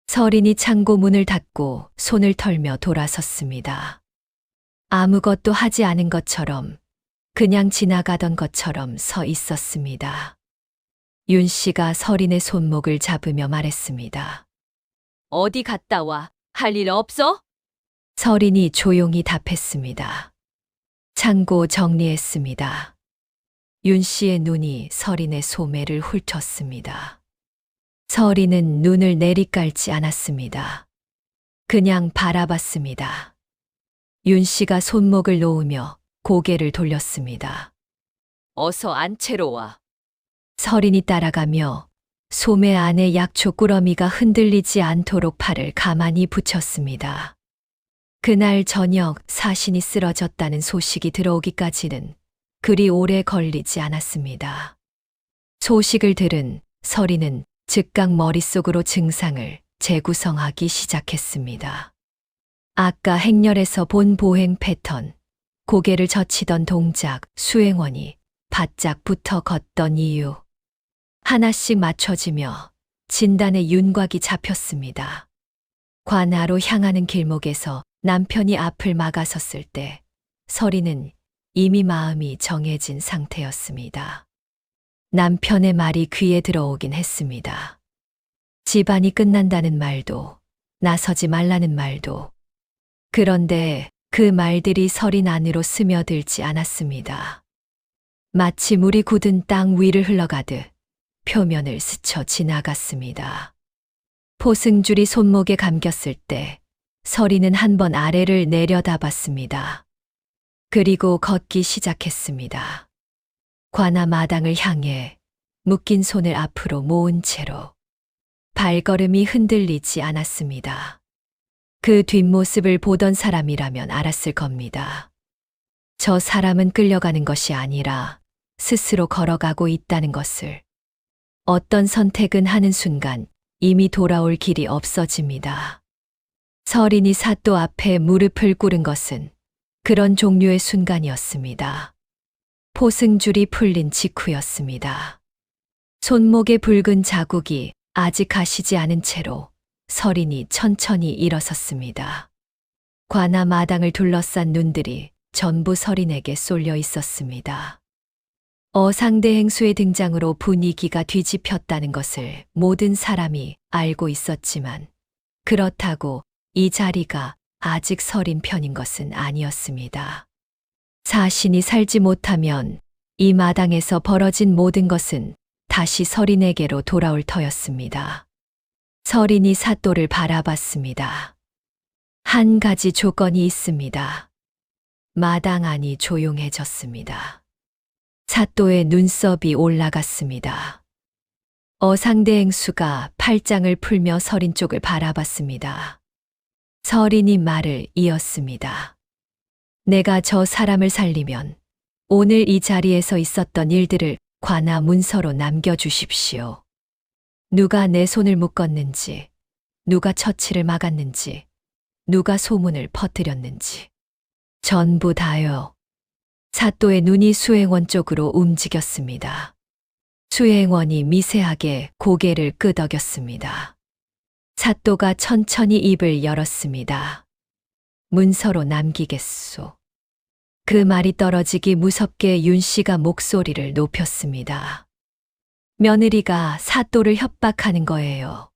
설인이 창고 문을 닫고 손을 털며 돌아섰습니다. 아무것도 하지 않은 것처럼, 그냥 지나가던 것처럼 서 있었습니다. 윤 씨가 설인의 손목을 잡으며 말했습니다. 어디 갔다 와? 할 일 없어? 설인이 조용히 답했습니다. 창고 정리했습니다. 윤 씨의 눈이 설인의 소매를 훑었습니다. 설인은 눈을 내리깔지 않았습니다. 그냥 바라봤습니다. 윤 씨가 손목을 놓으며 고개를 돌렸습니다. 어서 안채로 와. 설인이 따라가며 소매 안에 약초 꾸러미가 흔들리지 않도록 팔을 가만히 붙였습니다. 그날 저녁 사신이 쓰러졌다는 소식이 들어오기까지는 그리 오래 걸리지 않았습니다. 소식을 들은 설인은 즉각 머릿속으로 증상을 재구성하기 시작했습니다. 아까 행렬에서 본 보행 패턴, 고개를 젖히던 동작, 수행원이 바짝 붙어 걷던 이유, 하나씩 맞춰지며 진단의 윤곽이 잡혔습니다. 관하로 향하는 길목에서 남편이 앞을 막아섰을 때 설이는 이미 마음이 정해진 상태였습니다. 남편의 말이 귀에 들어오긴 했습니다. 집안이 끝난다는 말도, 나서지 말라는 말도. 그런데 그 말들이 설인 안으로 스며들지 않았습니다. 마치 물이 굳은 땅 위를 흘러가듯 표면을 스쳐 지나갔습니다. 포승줄이 손목에 감겼을 때 설이는 한 번 아래를 내려다봤습니다. 그리고 걷기 시작했습니다. 관아 마당을 향해 묶인 손을 앞으로 모은 채로 발걸음이 흔들리지 않았습니다. 그 뒷모습을 보던 사람이라면 알았을 겁니다. 저 사람은 끌려가는 것이 아니라 스스로 걸어가고 있다는 것을. 어떤 선택은 하는 순간 이미 돌아올 길이 없어집니다. 설인이 사또 앞에 무릎을 꿇은 것은 그런 종류의 순간이었습니다. 포승줄이 풀린 직후였습니다. 손목에 붉은 자국이 아직 가시지 않은 채로 설인이 천천히 일어섰습니다. 관아 마당을 둘러싼 눈들이 전부 설인에게 쏠려 있었습니다. 어상대 행수의 등장으로 분위기가 뒤집혔다는 것을 모든 사람이 알고 있었지만 그렇다고 이 자리가 아직 설인 편인 것은 아니었습니다. 사신이 살지 못하면 이 마당에서 벌어진 모든 것은 다시 설인에게로 돌아올 터였습니다. 설인이 사또를 바라봤습니다. 한 가지 조건이 있습니다. 마당 안이 조용해졌습니다. 사또의 눈썹이 올라갔습니다. 어상대 행수가 팔짱을 풀며 설인 쪽을 바라봤습니다. 설인이 말을 이었습니다. 내가 저 사람을 살리면 오늘 이 자리에서 있었던 일들을 관아 문서로 남겨주십시오. 누가 내 손을 묶었는지, 누가 처치를 막았는지, 누가 소문을 퍼뜨렸는지. 전부 다요. 사또의 눈이 수행원 쪽으로 움직였습니다. 수행원이 미세하게 고개를 끄덕였습니다. 사또가 천천히 입을 열었습니다. 문서로 남기겠소. 그 말이 떨어지기 무섭게 윤 씨가 목소리를 높였습니다. 며느리가 사또를 협박하는 거예요.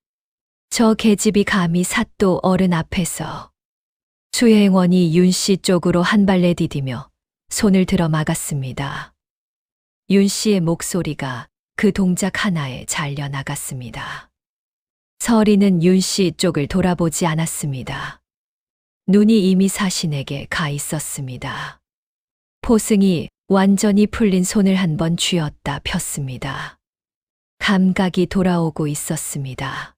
저 계집이 감히 사또 어른 앞에서. 수행원이 윤 씨 쪽으로 한 발 내디디며 손을 들어 막았습니다. 윤 씨의 목소리가 그 동작 하나에 잘려 나갔습니다. 설이는 윤 씨 쪽을 돌아보지 않았습니다. 눈이 이미 사신에게 가 있었습니다. 포승이 완전히 풀린 손을 한 번 쥐었다 폈습니다. 감각이 돌아오고 있었습니다.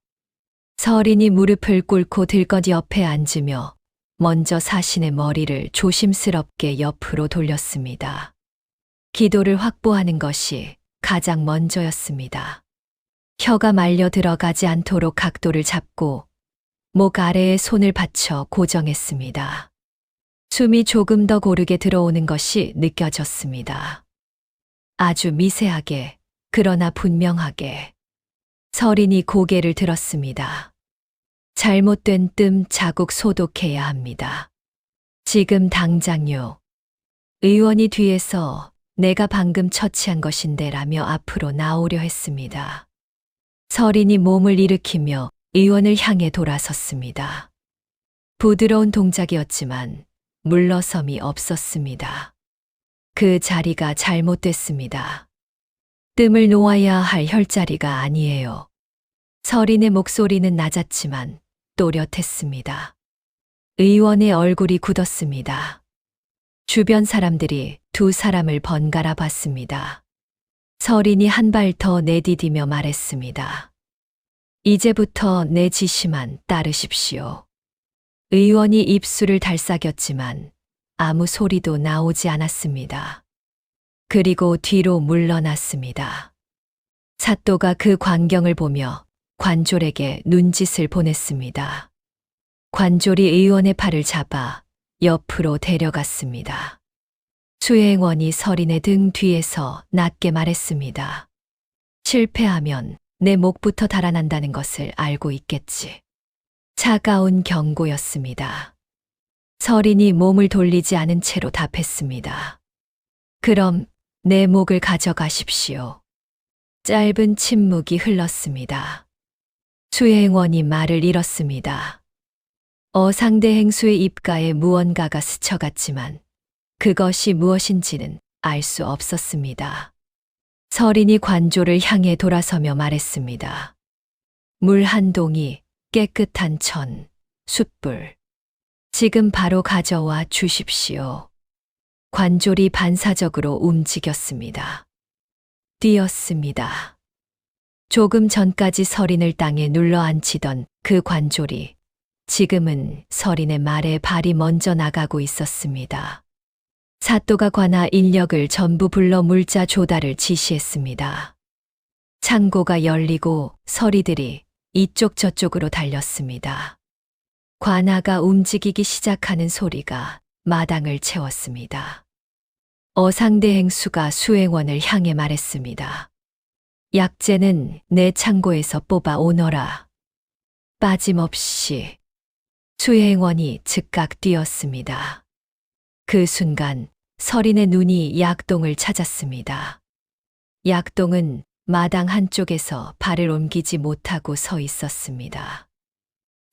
설인이 무릎을 꿇고 들것 옆에 앉으며 먼저 사신의 머리를 조심스럽게 옆으로 돌렸습니다. 기도를 확보하는 것이 가장 먼저였습니다. 혀가 말려 들어가지 않도록 각도를 잡고 목 아래에 손을 받쳐 고정했습니다. 숨이 조금 더 고르게 들어오는 것이 느껴졌습니다. 아주 미세하게, 그러나 분명하게. 서린이 고개를 들었습니다. 잘못된 뜸 자국 소독해야 합니다. 지금 당장요. 의원이 뒤에서 내가 방금 처치한 것인데 라며 앞으로 나오려 했습니다. 서린이 몸을 일으키며 의원을 향해 돌아섰습니다. 부드러운 동작이었지만 물러섬이 없었습니다. 그 자리가 잘못됐습니다. 뜸을 놓아야 할 혈자리가 아니에요. 서린의 목소리는 낮았지만 또렷했습니다. 의원의 얼굴이 굳었습니다. 주변 사람들이 두 사람을 번갈아 봤습니다. 서린이 한 발 더 내디디며 말했습니다. 이제부터 내 지시만 따르십시오. 의원이 입술을 달싹였지만 아무 소리도 나오지 않았습니다. 그리고 뒤로 물러났습니다. 사또가 그 광경을 보며 관졸에게 눈짓을 보냈습니다. 관졸이 의원의 팔을 잡아 옆으로 데려갔습니다. 수행원이 서린의 등 뒤에서 낮게 말했습니다. 실패하면 내 목부터 달아난다는 것을 알고 있겠지. 차가운 경고였습니다. 서린이 몸을 돌리지 않은 채로 답했습니다. 그럼 내 목을 가져가십시오. 짧은 침묵이 흘렀습니다. 수행원이 말을 잃었습니다. 상대 행수의 입가에 무언가가 스쳐갔지만 그것이 무엇인지는 알 수 없었습니다. 서린이 관졸을 향해 돌아서며 말했습니다. 물 한 동이, 깨끗한 천, 숯불. 지금 바로 가져와 주십시오. 관졸이 반사적으로 움직였습니다. 뛰었습니다. 조금 전까지 서린을 땅에 눌러앉히던 그 관졸이 지금은 서린의 말에 발이 먼저 나가고 있었습니다. 사또가 관아 인력을 전부 불러 물자 조달을 지시했습니다. 창고가 열리고 서리들이 이쪽 저쪽으로 달렸습니다. 관아가 움직이기 시작하는 소리가 마당을 채웠습니다. 상대 행수가 수행원을 향해 말했습니다. 약재는 내 창고에서 뽑아 오너라. 빠짐없이. 수행원이 즉각 뛰었습니다. 그 순간 서린의 눈이 약동을 찾았습니다. 약동은 마당 한쪽에서 발을 옮기지 못하고 서 있었습니다.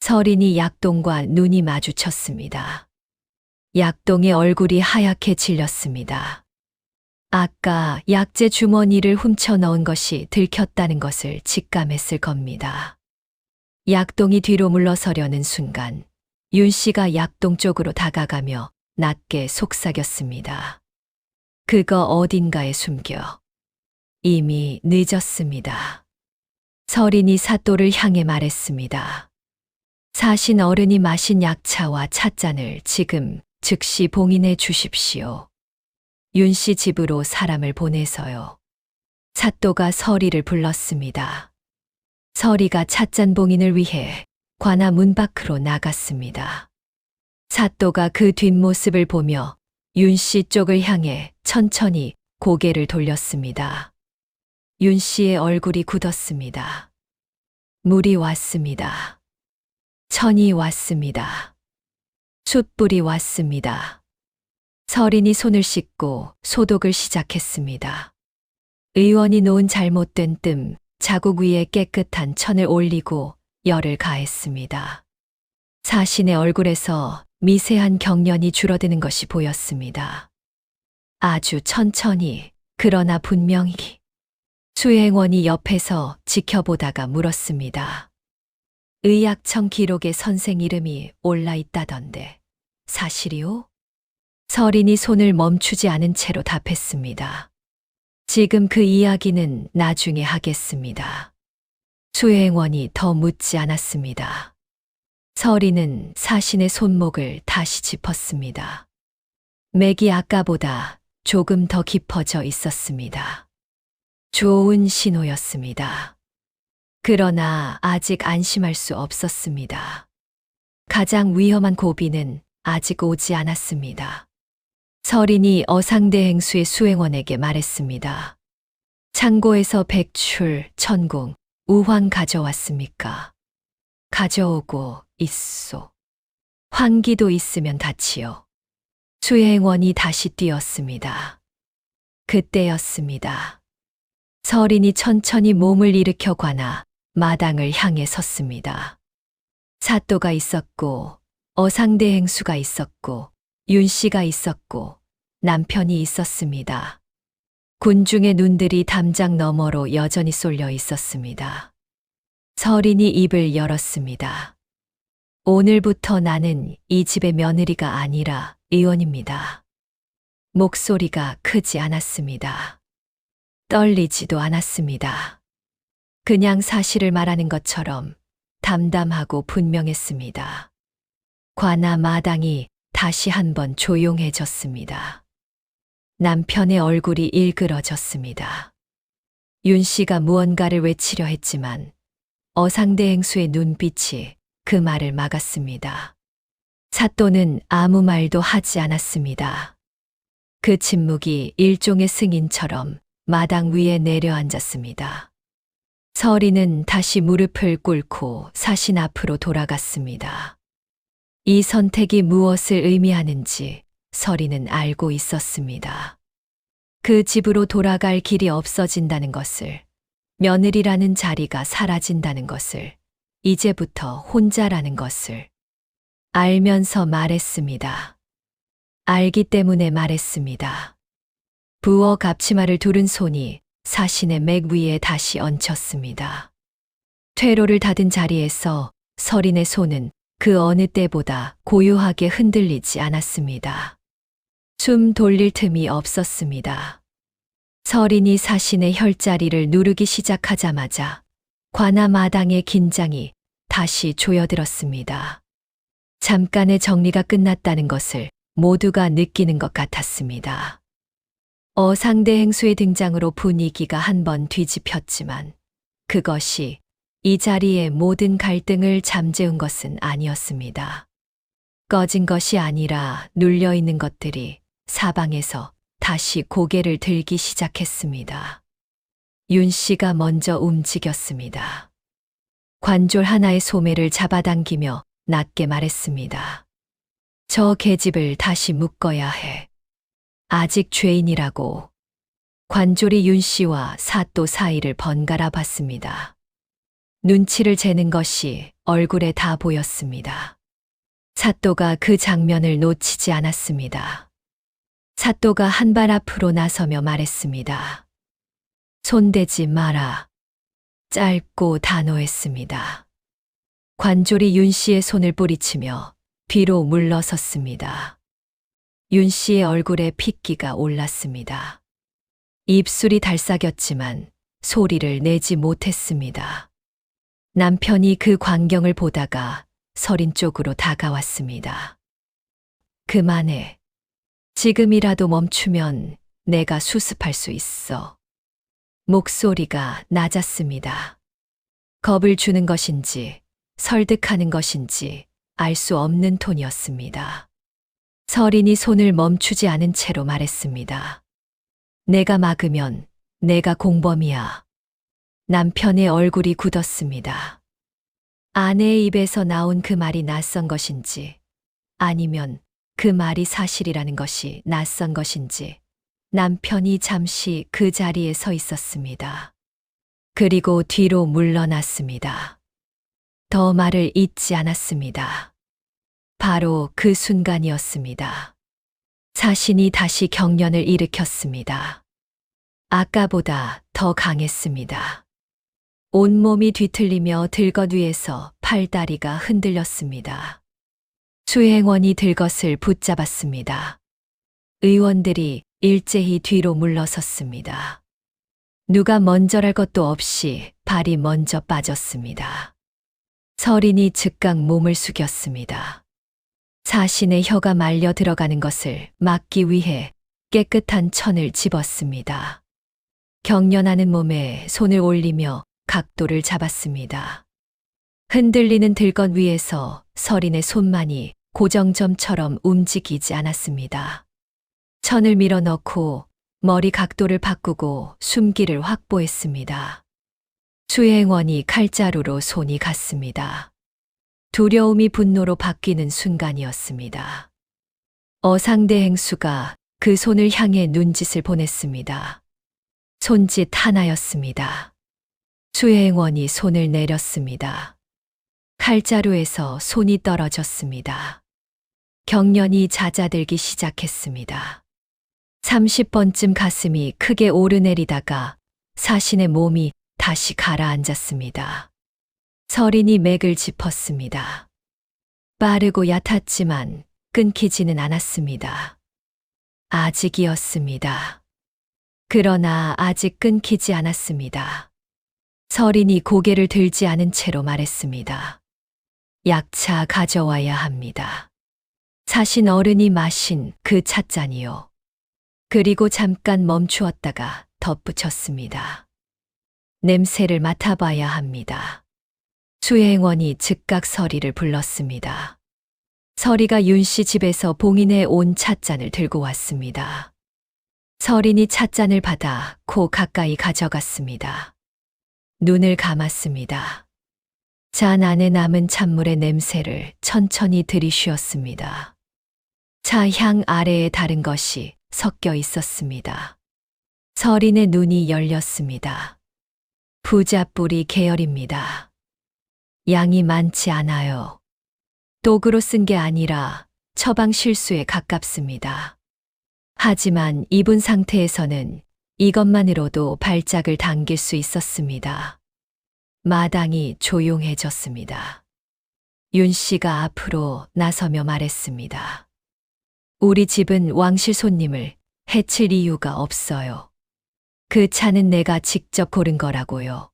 서린이 약동과 눈이 마주쳤습니다. 약동의 얼굴이 하얗게 질렸습니다. 아까 약재 주머니를 훔쳐 넣은 것이 들켰다는 것을 직감했을 겁니다. 약동이 뒤로 물러서려는 순간 윤 씨가 약동 쪽으로 다가가며 낮게 속삭였습니다. 그거 어딘가에 숨겨. 이미 늦었습니다. 서린이 사또를 향해 말했습니다. 사신 어른이 마신 약차와 찻잔을 지금 즉시 봉인해 주십시오. 윤 씨 집으로 사람을 보내서요. 사또가 서리를 불렀습니다. 서리가 찻잔 봉인을 위해 관아 문 밖으로 나갔습니다. 사또가 그 뒷모습을 보며 윤 씨 쪽을 향해 천천히 고개를 돌렸습니다. 윤 씨의 얼굴이 굳었습니다. 물이 왔습니다. 천이 왔습니다. 숯불이 왔습니다. 서린이 손을 씻고 소독을 시작했습니다. 의원이 놓은 잘못된 뜸, 자국 위에 깨끗한 천을 올리고 열을 가했습니다. 사신의 얼굴에서 미세한 경련이 줄어드는 것이 보였습니다. 아주 천천히, 그러나 분명히. 수행원이 옆에서 지켜보다가 물었습니다. 의약청 기록에 선생 이름이 올라 있다던데 사실이요? 서린이 손을 멈추지 않은 채로 답했습니다. 지금 그 이야기는 나중에 하겠습니다. 수행원이 더 묻지 않았습니다. 서린은 사신의 손목을 다시 짚었습니다. 맥이 아까보다 조금 더 깊어져 있었습니다. 좋은 신호였습니다. 그러나 아직 안심할 수 없었습니다. 가장 위험한 고비는 아직 오지 않았습니다. 서린이 어상대행수의 수행원에게 말했습니다. 창고에서 백출, 천궁, 우황 가져왔습니까? 가져오고 있소. 환기도 있으면 다치요. 수행원이 다시 뛰었습니다. 그때였습니다. 서린이 천천히 몸을 일으켜 관아 마당을 향해 섰습니다. 사또가 있었고, 어상대행수가 있었고, 윤씨가 있었고, 남편이 있었습니다. 군중의 눈들이 담장 너머로 여전히 쏠려 있었습니다. 서린이 입을 열었습니다. 오늘부터 나는 이 집의 며느리가 아니라 의원입니다. 목소리가 크지 않았습니다. 떨리지도 않았습니다. 그냥 사실을 말하는 것처럼 담담하고 분명했습니다. 관아 마당이 다시 한번 조용해졌습니다. 남편의 얼굴이 일그러졌습니다. 윤 씨가 무언가를 외치려 했지만 어상대행수의 눈빛이 그 말을 막았습니다. 사또는 아무 말도 하지 않았습니다. 그 침묵이 일종의 승인처럼 마당 위에 내려앉았습니다. 서린은 다시 무릎을 꿇고 사신 앞으로 돌아갔습니다. 이 선택이 무엇을 의미하는지 서린은 알고 있었습니다. 그 집으로 돌아갈 길이 없어진다는 것을, 며느리라는 자리가 사라진다는 것을, 이제부터 혼자라는 것을 알면서 말했습니다. 알기 때문에 말했습니다. 부엌 앞치마를 두른 손이 사신의 맥 위에 다시 얹혔습니다. 퇴로를 닫은 자리에서 서린의 손은 그 어느 때보다 고요하게 흔들리지 않았습니다. 숨 돌릴 틈이 없었습니다. 서린이 사신의 혈자리를 누르기 시작하자마자 관아 마당의 긴장이 다시 조여들었습니다. 잠깐의 정리가 끝났다는 것을 모두가 느끼는 것 같았습니다. 어상대행수의 등장으로 분위기가 한번 뒤집혔지만 그것이 이 자리의 모든 갈등을 잠재운 것은 아니었습니다. 꺼진 것이 아니라 눌려있는 것들이 사방에서 다시 고개를 들기 시작했습니다. 윤 씨가 먼저 움직였습니다. 관졸 하나의 소매를 잡아당기며 낮게 말했습니다. 저 계집을 다시 묶어야 해. 아직 죄인이라고. 관졸이 윤 씨와 사또 사이를 번갈아 봤습니다. 눈치를 재는 것이 얼굴에 다 보였습니다. 사또가 그 장면을 놓치지 않았습니다. 사또가 한 발 앞으로 나서며 말했습니다. 손대지 마라. 짧고 단호했습니다. 관졸이 윤 씨의 손을 뿌리치며 뒤로 물러섰습니다. 윤 씨의 얼굴에 핏기가 올랐습니다. 입술이 달싹였지만 소리를 내지 못했습니다. 남편이 그 광경을 보다가 서린 쪽으로 다가왔습니다. 그만해. 지금이라도 멈추면 내가 수습할 수 있어. 목소리가 낮았습니다. 겁을 주는 것인지 설득하는 것인지 알 수 없는 톤이었습니다. 서린이 손을 멈추지 않은 채로 말했습니다. 내가 막으면 내가 공범이야. 남편의 얼굴이 굳었습니다. 아내의 입에서 나온 그 말이 낯선 것인지 아니면 그 말이 사실이라는 것이 낯선 것인지 남편이 잠시 그 자리에 서 있었습니다. 그리고 뒤로 물러났습니다. 더 말을 잇지 않았습니다. 바로 그 순간이었습니다. 사신이 다시 경련을 일으켰습니다. 아까보다 더 강했습니다. 온몸이 뒤틀리며 들것 위에서 팔다리가 흔들렸습니다. 수행원이 들것을 붙잡았습니다. 의원들이 일제히 뒤로 물러섰습니다. 누가 먼저랄 것도 없이 발이 먼저 빠졌습니다. 서린이 즉각 몸을 숙였습니다. 사신의 혀가 말려 들어가는 것을 막기 위해 깨끗한 천을 집었습니다. 경련하는 몸에 손을 올리며 각도를 잡았습니다. 흔들리는 들것 위에서 서린의 손만이 고정점처럼 움직이지 않았습니다. 천을 밀어넣고 머리 각도를 바꾸고 숨기를 확보했습니다. 수행원이 칼자루로 손이 갔습니다. 두려움이 분노로 바뀌는 순간이었습니다. 어상대 행수가 그 손을 향해 눈짓을 보냈습니다. 손짓 하나였습니다. 수행원이 손을 내렸습니다. 칼자루에서 손이 떨어졌습니다. 경련이 잦아들기 시작했습니다. 30번쯤 가슴이 크게 오르내리다가 사신의 몸이 다시 가라앉았습니다. 서린이 맥을 짚었습니다. 빠르고 얕았지만 끊기지는 않았습니다. 아직이었습니다. 그러나 아직 끊기지 않았습니다. 서린이 고개를 들지 않은 채로 말했습니다. 약차 가져와야 합니다. 사신 어른이 마신 그 찻잔이요. 그리고 잠깐 멈추었다가 덧붙였습니다. 냄새를 맡아봐야 합니다. 수행원이 즉각 서리를 불렀습니다. 서리가 윤씨 집에서 봉인해 온 찻잔을 들고 왔습니다. 서린이 찻잔을 받아 코 가까이 가져갔습니다. 눈을 감았습니다. 잔 안에 남은 찬물의 냄새를 천천히 들이쉬었습니다. 차 향 아래에 다른 것이 섞여 있었습니다. 서린의 눈이 열렸습니다. 부자뿌리 계열입니다. 양이 많지 않아요. 독으로 쓴 게 아니라 처방 실수에 가깝습니다. 하지만 입은 상태에서는 이것만으로도 발작을 당길 수 있었습니다. 마당이 조용해졌습니다. 윤 씨가 앞으로 나서며 말했습니다. 우리 집은 왕실 손님을 해칠 이유가 없어요. 그 차는 내가 직접 고른 거라고요.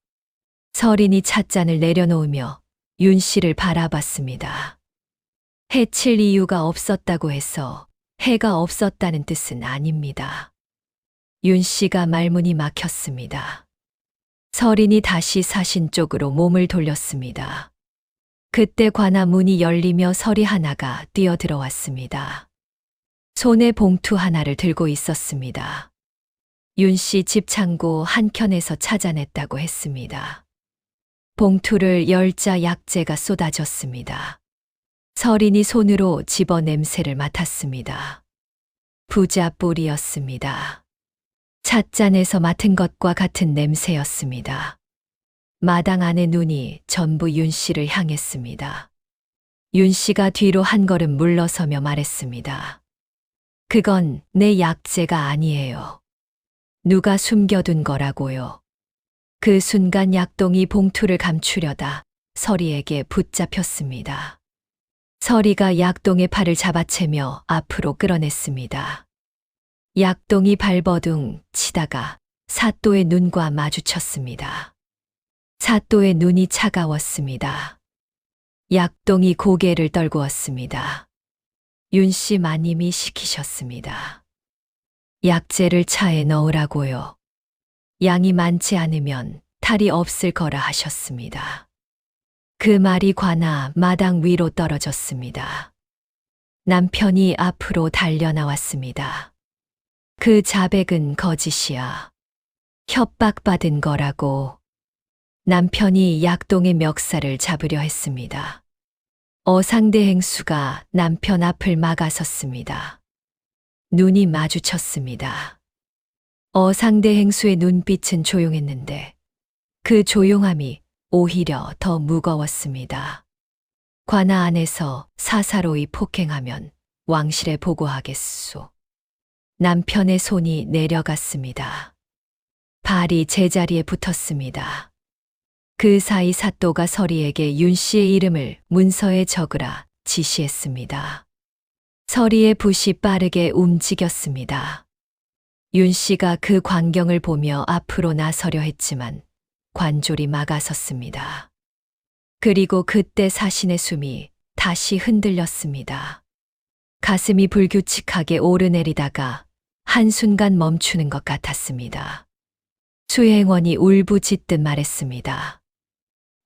서린이 찻잔을 내려놓으며 윤 씨를 바라봤습니다. 해칠 이유가 없었다고 해서 해가 없었다는 뜻은 아닙니다. 윤 씨가 말문이 막혔습니다. 서린이 다시 사신 쪽으로 몸을 돌렸습니다. 그때 관아 문이 열리며 서리 하나가 뛰어들어왔습니다. 손에 봉투 하나를 들고 있었습니다. 윤 씨 집 창고 한켠에서 찾아냈다고 했습니다. 봉투를 열자 약재가 쏟아졌습니다. 서린이 손으로 집어 냄새를 맡았습니다. 부자뿌리였습니다. 찻잔에서 맡은 것과 같은 냄새였습니다. 마당 안의 눈이 전부 윤 씨를 향했습니다. 윤 씨가 뒤로 한 걸음 물러서며 말했습니다. 그건 내 약재가 아니에요. 누가 숨겨둔 거라고요. 그 순간 약동이 봉투를 감추려다 서리에게 붙잡혔습니다. 서리가 약동의 팔을 잡아채며 앞으로 끌어냈습니다. 약동이 발버둥 치다가 사또의 눈과 마주쳤습니다. 사또의 눈이 차가웠습니다. 약동이 고개를 떨구었습니다. 윤 씨 마님이 시키셨습니다. 약재를 차에 넣으라고요. 양이 많지 않으면 탈이 없을 거라 하셨습니다. 그 말이 관아 마당 위로 떨어졌습니다. 남편이 앞으로 달려나왔습니다. 그 자백은 거짓이야. 협박받은 거라고. 남편이 약동의 멱살을 잡으려 했습니다. 어상대 행수가 남편 앞을 막아섰습니다. 눈이 마주쳤습니다. 어상대 행수의 눈빛은 조용했는데 그 조용함이 오히려 더 무거웠습니다. 관아 안에서 사사로이 폭행하면 왕실에 보고하겠소. 남편의 손이 내려갔습니다. 발이 제자리에 붙었습니다. 그 사이 사또가 서리에게 윤 씨의 이름을 문서에 적으라 지시했습니다. 서리의 붓이 빠르게 움직였습니다. 윤 씨가 그 광경을 보며 앞으로 나서려 했지만 관졸이 막아섰습니다. 그리고 그때 사신의 숨이 다시 흔들렸습니다. 가슴이 불규칙하게 오르내리다가 한순간 멈추는 것 같았습니다. 수행원이 울부짖듯 말했습니다.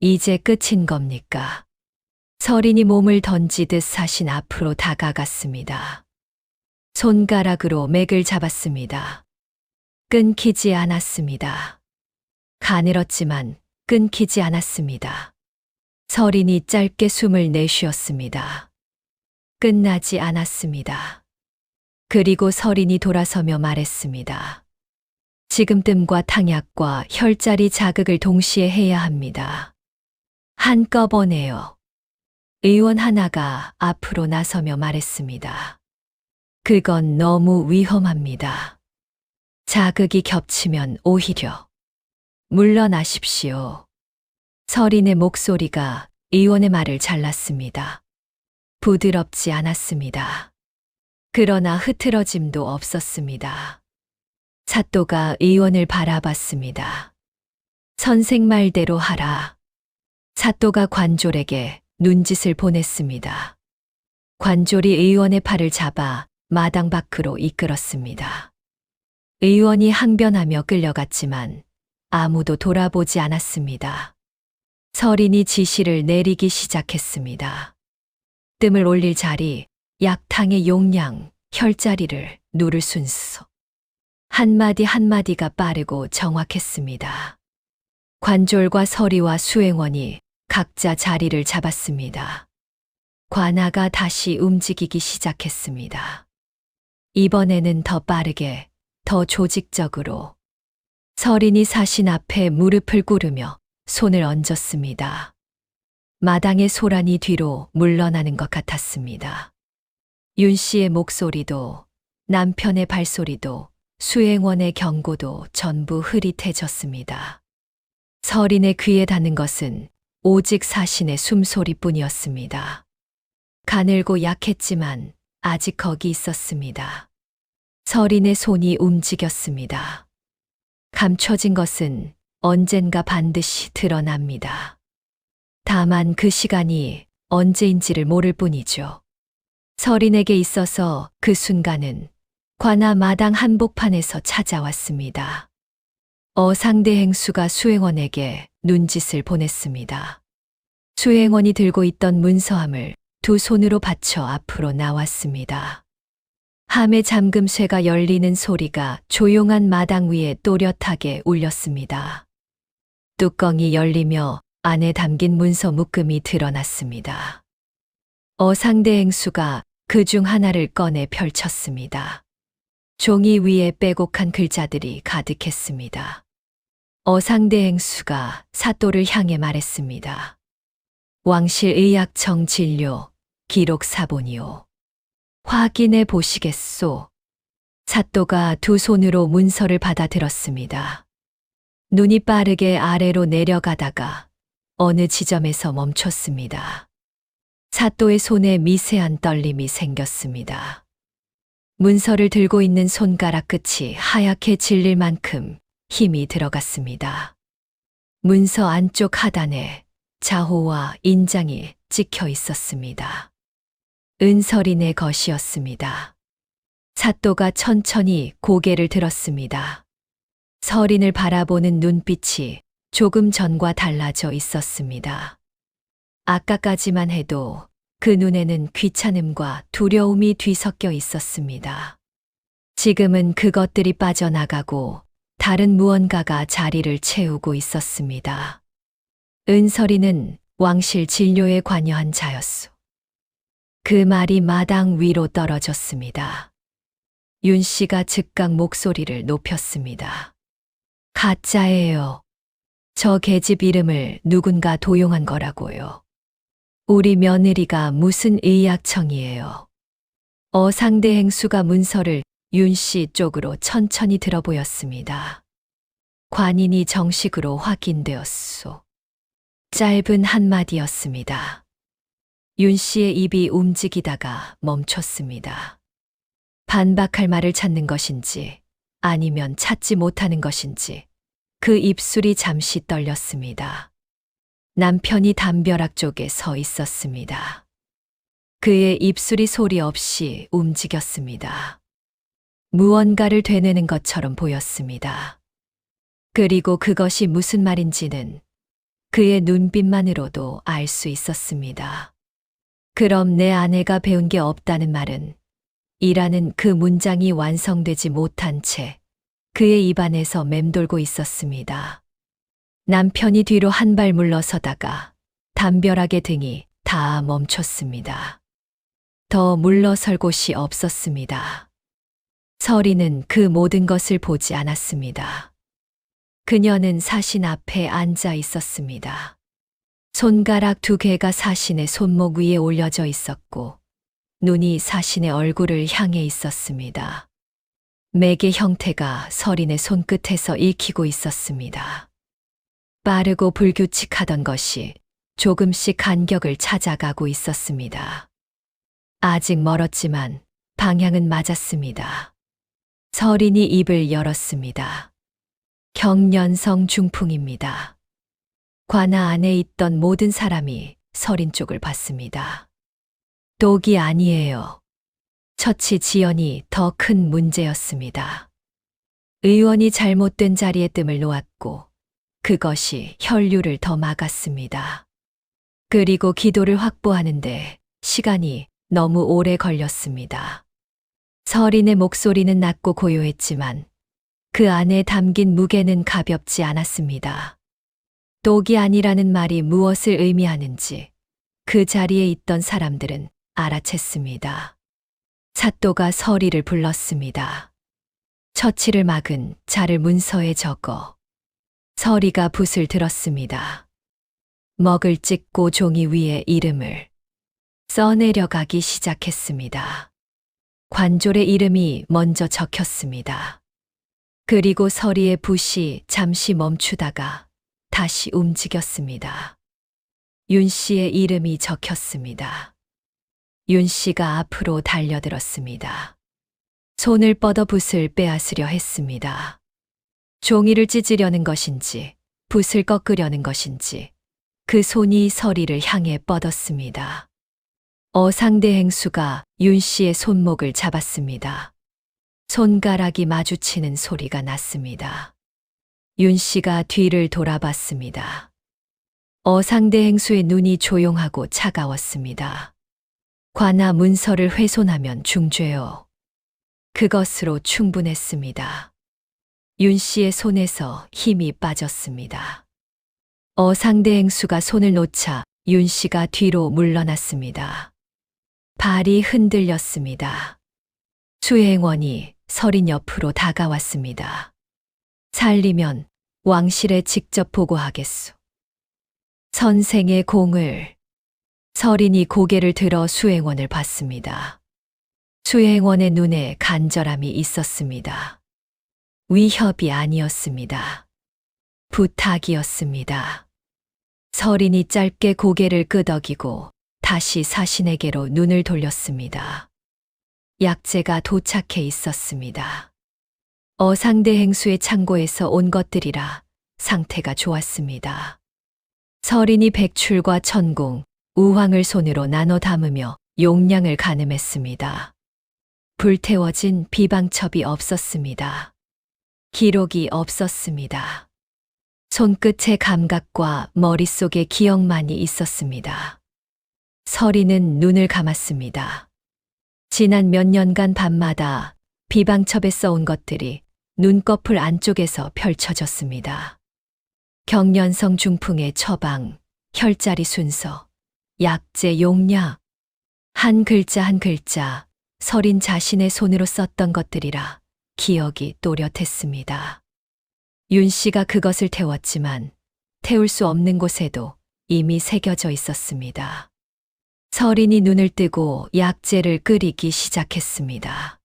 이제 끝인 겁니까? 서린이 몸을 던지듯 사신 앞으로 다가갔습니다. 손가락으로 맥을 잡았습니다. 끊기지 않았습니다. 가늘었지만 끊기지 않았습니다. 서린이 짧게 숨을 내쉬었습니다. 끝나지 않았습니다. 그리고 서린이 돌아서며 말했습니다. 지금 뜸과 탕약과 혈자리 자극을 동시에 해야 합니다. 한꺼번에요. 의원 하나가 앞으로 나서며 말했습니다. 그건 너무 위험합니다. 자극이 겹치면 오히려 물러나십시오. 서린의 목소리가 의원의 말을 잘랐습니다. 부드럽지 않았습니다. 그러나 흐트러짐도 없었습니다. 사또가 의원을 바라봤습니다. 선생 말대로 하라. 사또가 관졸에게 눈짓을 보냈습니다. 관졸이 의원의 팔을 잡아 마당 밖으로 이끌었습니다. 의원이 항변하며 끌려갔지만 아무도 돌아보지 않았습니다. 서린이 지시를 내리기 시작했습니다. 뜸을 올릴 자리, 약탕의 용량, 혈자리를 누를 순서. 한마디 한마디가 빠르고 정확했습니다. 관졸과 서리와 수행원이 각자 자리를 잡았습니다. 관아가 다시 움직이기 시작했습니다. 이번에는 더 빠르게, 더 조직적으로. 서린이 사신 앞에 무릎을 꿇으며 손을 얹었습니다. 마당의 소란이 뒤로 물러나는 것 같았습니다. 윤 씨의 목소리도, 남편의 발소리도, 수행원의 경고도 전부 흐릿해졌습니다. 서린의 귀에 닿는 것은 오직 사신의 숨소리뿐이었습니다. 가늘고 약했지만 아직 거기 있었습니다. 서린의 손이 움직였습니다. 감춰진 것은 언젠가 반드시 드러납니다. 다만 그 시간이 언제인지를 모를 뿐이죠. 서린에게 있어서 그 순간은 관아 마당 한복판에서 찾아왔습니다. 어상대 행수가 수행원에게 눈짓을 보냈습니다. 수행원이 들고 있던 문서함을 두 손으로 받쳐 앞으로 나왔습니다. 함의 잠금쇠가 열리는 소리가 조용한 마당 위에 또렷하게 울렸습니다. 뚜껑이 열리며 안에 담긴 문서 묶음이 드러났습니다. 어상대 행수가 그 중 하나를 꺼내 펼쳤습니다. 종이 위에 빼곡한 글자들이 가득했습니다. 어상대 행수가 사또를 향해 말했습니다. 왕실의학청 진료 기록 사본이오. 확인해 보시겠소. 사또가 두 손으로 문서를 받아들었습니다. 눈이 빠르게 아래로 내려가다가 어느 지점에서 멈췄습니다. 사또의 손에 미세한 떨림이 생겼습니다. 문서를 들고 있는 손가락 끝이 하얗게 질릴 만큼 힘이 들어갔습니다. 문서 안쪽 하단에 자호와 인장이 찍혀 있었습니다. 은서린의 것이었습니다. 사또가 천천히 고개를 들었습니다. 서린을 바라보는 눈빛이 조금 전과 달라져 있었습니다. 아까까지만 해도 그 눈에는 귀찮음과 두려움이 뒤섞여 있었습니다. 지금은 그것들이 빠져나가고 다른 무언가가 자리를 채우고 있었습니다. 은서리는 왕실 진료에 관여한 자였소. 그 말이 마당 위로 떨어졌습니다. 윤 씨가 즉각 목소리를 높였습니다. 가짜예요. 저 계집 이름을 누군가 도용한 거라고요. 우리 며느리가 무슨 의학청이에요. 어상대 행수가 문서를 윤 씨 쪽으로 천천히 들어 보였습니다. 관인이 정식으로 확인되었소. 짧은 한마디였습니다. 윤 씨의 입이 움직이다가 멈췄습니다. 반박할 말을 찾는 것인지 아니면 찾지 못하는 것인지 그 입술이 잠시 떨렸습니다. 남편이 담벼락 쪽에 서 있었습니다. 그의 입술이 소리 없이 움직였습니다. 무언가를 되뇌는 것처럼 보였습니다. 그리고 그것이 무슨 말인지는 그의 눈빛만으로도 알 수 있었습니다. 그럼 내 아내가 배운 게 없다는 말은 이라는 그 문장이 완성되지 못한 채 그의 입안에서 맴돌고 있었습니다. 남편이 뒤로 한 발 물러서다가 담벼락의 등이 다 멈췄습니다. 더 물러설 곳이 없었습니다. 서리는 그 모든 것을 보지 않았습니다. 그녀는 사신 앞에 앉아 있었습니다. 손가락 2개가 사신의 손목 위에 올려져 있었고 눈이 사신의 얼굴을 향해 있었습니다. 맥의 형태가 서린의 손끝에서 읽히고 있었습니다. 빠르고 불규칙하던 것이 조금씩 간격을 찾아가고 있었습니다. 아직 멀었지만 방향은 맞았습니다. 서린이 입을 열었습니다. 경련성 중풍입니다. 관아 안에 있던 모든 사람이 서린 쪽을 봤습니다. 독이 아니에요. 처치 지연이 더 큰 문제였습니다. 의원이 잘못된 자리에 뜸을 놓았고 그것이 혈류를 더 막았습니다. 그리고 기도를 확보하는데 시간이 너무 오래 걸렸습니다. 서린의 목소리는 낮고 고요했지만 그 안에 담긴 무게는 가볍지 않았습니다. 독이 아니라는 말이 무엇을 의미하는지 그 자리에 있던 사람들은 알아챘습니다. 사또가 서리를 불렀습니다. 처치를 막은 자를 문서에 적어 서리가 붓을 들었습니다. 먹을 찍고 종이 위에 이름을 써내려가기 시작했습니다. 관졸의 이름이 먼저 적혔습니다. 그리고 서리의 붓이 잠시 멈추다가 다시 움직였습니다. 윤 씨의 이름이 적혔습니다. 윤 씨가 앞으로 달려들었습니다. 손을 뻗어 붓을 빼앗으려 했습니다. 종이를 찢으려는 것인지 붓을 꺾으려는 것인지 그 손이 서리를 향해 뻗었습니다. 어상대 행수가 윤 씨의 손목을 잡았습니다. 손가락이 마주치는 소리가 났습니다. 윤 씨가 뒤를 돌아봤습니다. 어상대 행수의 눈이 조용하고 차가웠습니다. 관아 문서를 훼손하면 중죄요. 그것으로 충분했습니다. 윤 씨의 손에서 힘이 빠졌습니다. 어상대 행수가 손을 놓자 윤 씨가 뒤로 물러났습니다. 발이 흔들렸습니다. 수행원이 서린 옆으로 다가왔습니다. 살리면 왕실에 직접 보고하겠소. 선생의 공을. 서린이 고개를 들어 수행원을 봤습니다. 수행원의 눈에 간절함이 있었습니다. 위협이 아니었습니다. 부탁이었습니다. 서린이 짧게 고개를 끄덕이고 다시 사신에게로 눈을 돌렸습니다. 약재가 도착해 있었습니다. 어상대 행수의 창고에서 온 것들이라 상태가 좋았습니다. 서린이 백출과 천공, 우황을 손으로 나눠 담으며 용량을 가늠했습니다. 불태워진 비방첩이 없었습니다. 기록이 없었습니다. 손끝의 감각과 머릿속의 기억만이 있었습니다. 서린은 눈을 감았습니다. 지난 몇 년간 밤마다 비방첩에 써온 것들이 눈꺼풀 안쪽에서 펼쳐졌습니다. 경련성 중풍의 처방, 혈자리 순서, 약재 용량, 한 글자 한 글자 서린 자신의 손으로 썼던 것들이라 기억이 또렷했습니다. 윤 씨가 그것을 태웠지만 태울 수 없는 곳에도 이미 새겨져 있었습니다. 서린이 눈을 뜨고 약재를 끓이기 시작했습니다.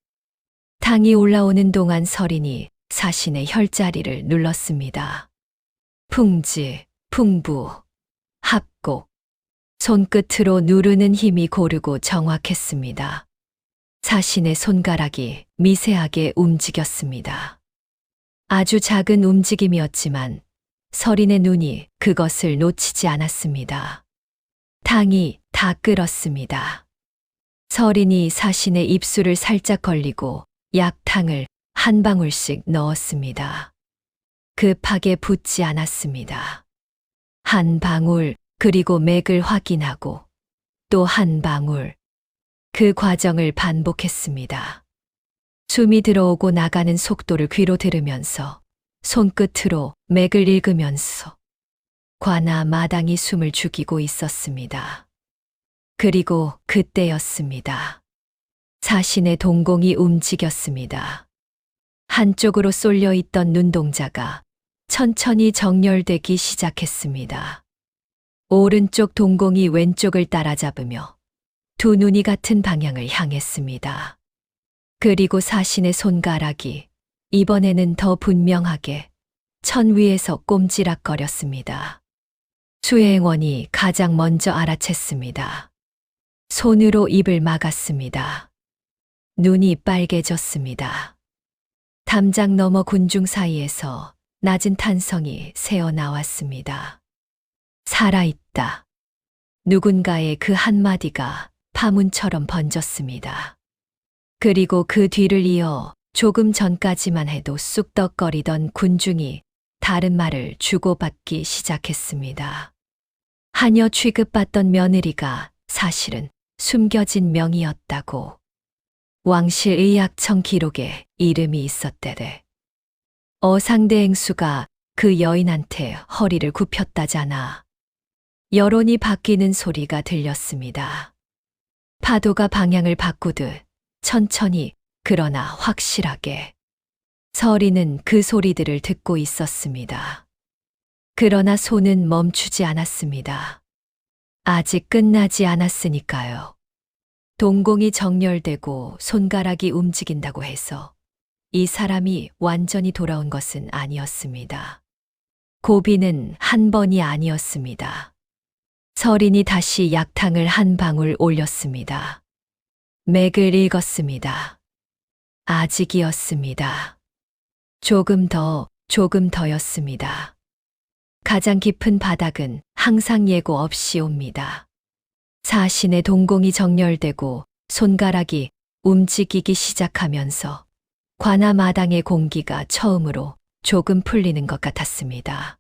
탕이 올라오는 동안 서린이 사신의 혈자리를 눌렀습니다. 풍지, 풍부, 합곡. 손끝으로 누르는 힘이 고르고 정확했습니다. 사신의 손가락이 미세하게 움직였습니다. 아주 작은 움직임이었지만 서린의 눈이 그것을 놓치지 않았습니다. 탕이 다 끓었습니다. 서린이 사신의 입술을 살짝 걸리고 약탕을 한 방울씩 넣었습니다. 급하게 붓지 않았습니다. 한 방울, 그리고 맥을 확인하고 또 한 방울. 그 과정을 반복했습니다. 숨이 들어오고 나가는 속도를 귀로 들으면서 손끝으로 맥을 읽으면서 관아 마당이 숨을 죽이고 있었습니다. 그리고 그때였습니다. 자신의 동공이 움직였습니다. 한쪽으로 쏠려 있던 눈동자가 천천히 정렬되기 시작했습니다. 오른쪽 동공이 왼쪽을 따라잡으며 두 눈이 같은 방향을 향했습니다. 그리고 사신의 손가락이 이번에는 더 분명하게 천 위에서 꼼지락거렸습니다. 수행원이 가장 먼저 알아챘습니다. 손으로 입을 막았습니다. 눈이 빨개졌습니다. 담장 너머 군중 사이에서 낮은 탄성이 새어 나왔습니다. 살아있다. 누군가의 그 한마디가 파문처럼 번졌습니다. 그리고 그 뒤를 이어 조금 전까지만 해도 쑥덕거리던 군중이 다른 말을 주고받기 시작했습니다. 하녀 취급받던 며느리가 사실은 숨겨진 명이었다고. 왕실의학청 기록에 이름이 있었대래. 어상대행수가 그 여인한테 허리를 굽혔다잖아. 여론이 바뀌는 소리가 들렸습니다. 파도가 방향을 바꾸듯 천천히 그러나 확실하게. 서리는 그 소리들을 듣고 있었습니다. 그러나 손은 멈추지 않았습니다. 아직 끝나지 않았으니까요. 동공이 정렬되고 손가락이 움직인다고 해서 이 사람이 완전히 돌아온 것은 아니었습니다. 고비는 한 번이 아니었습니다. 서린이 다시 약탕을 한 방울 올렸습니다. 맥을 읽었습니다. 아직이었습니다. 조금 더였습니다. 가장 깊은 바닥은 항상 예고 없이 옵니다. 사신의 동공이 정렬되고 손가락이 움직이기 시작하면서 관아 마당의 공기가 처음으로 조금 풀리는 것 같았습니다.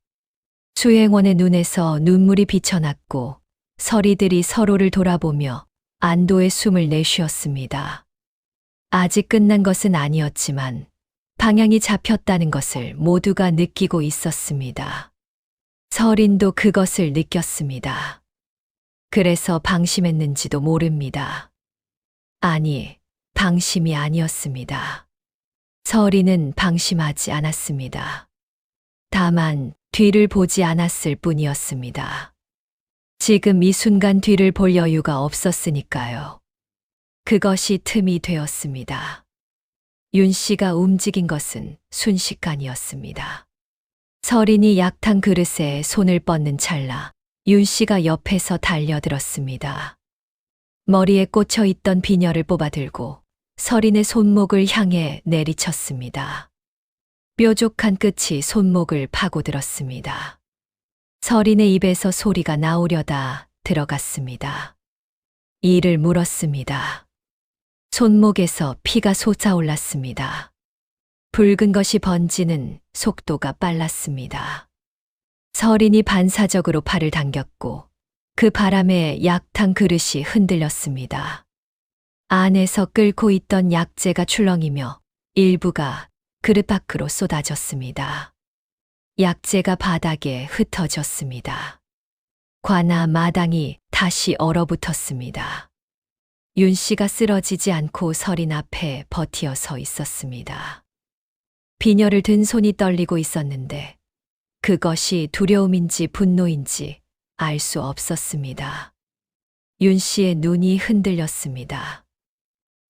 수행원의 눈에서 눈물이 비쳐났고 서리들이 서로를 돌아보며 안도의 숨을 내쉬었습니다. 아직 끝난 것은 아니었지만 방향이 잡혔다는 것을 모두가 느끼고 있었습니다. 서린도 그것을 느꼈습니다. 그래서 방심했는지도 모릅니다. 아니, 방심이 아니었습니다. 서린은 방심하지 않았습니다. 다만 뒤를 보지 않았을 뿐이었습니다. 지금 이 순간 뒤를 볼 여유가 없었으니까요. 그것이 틈이 되었습니다. 윤 씨가 움직인 것은 순식간이었습니다. 서린이 약탕 그릇에 손을 뻗는 찰나 윤 씨가 옆에서 달려들었습니다. 머리에 꽂혀 있던 비녀를 뽑아들고 서린의 손목을 향해 내리쳤습니다. 뾰족한 끝이 손목을 파고들었습니다. 서린의 입에서 소리가 나오려다 들어갔습니다. 이를 물었습니다. 손목에서 피가 솟아올랐습니다. 붉은 것이 번지는 속도가 빨랐습니다. 서린이 반사적으로 팔을 당겼고 그 바람에 약탕 그릇이 흔들렸습니다. 안에서 끓고 있던 약재가 출렁이며 일부가 그릇 밖으로 쏟아졌습니다. 약재가 바닥에 흩어졌습니다. 관아 마당이 다시 얼어붙었습니다. 윤 씨가 쓰러지지 않고 서린 앞에 버티어 서 있었습니다. 비녀를 든 손이 떨리고 있었는데 그것이 두려움인지 분노인지 알 수 없었습니다. 윤 씨의 눈이 흔들렸습니다.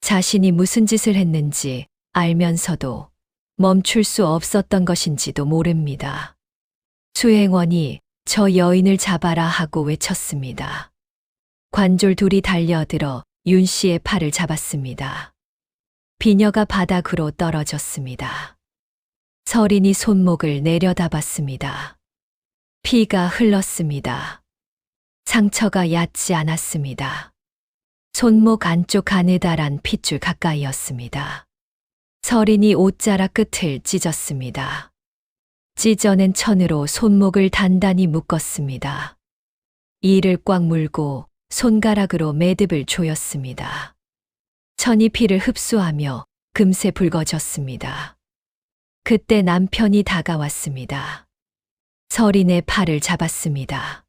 자신이 무슨 짓을 했는지 알면서도 멈출 수 없었던 것인지도 모릅니다. 수행원이 저 여인을 잡아라 하고 외쳤습니다. 관졸 둘이 달려들어 윤 씨의 팔을 잡았습니다. 비녀가 바닥으로 떨어졌습니다. 서린이 손목을 내려다봤습니다. 피가 흘렀습니다. 상처가 얕지 않았습니다. 손목 안쪽 가느다란 핏줄 가까이였습니다. 서린이 옷자락 끝을 찢었습니다. 찢어낸 천으로 손목을 단단히 묶었습니다. 이를 꽉 물고 손가락으로 매듭을 조였습니다. 천이 피를 흡수하며 금세 붉어졌습니다. 그때 남편이 다가왔습니다. 서린의 팔을 잡았습니다.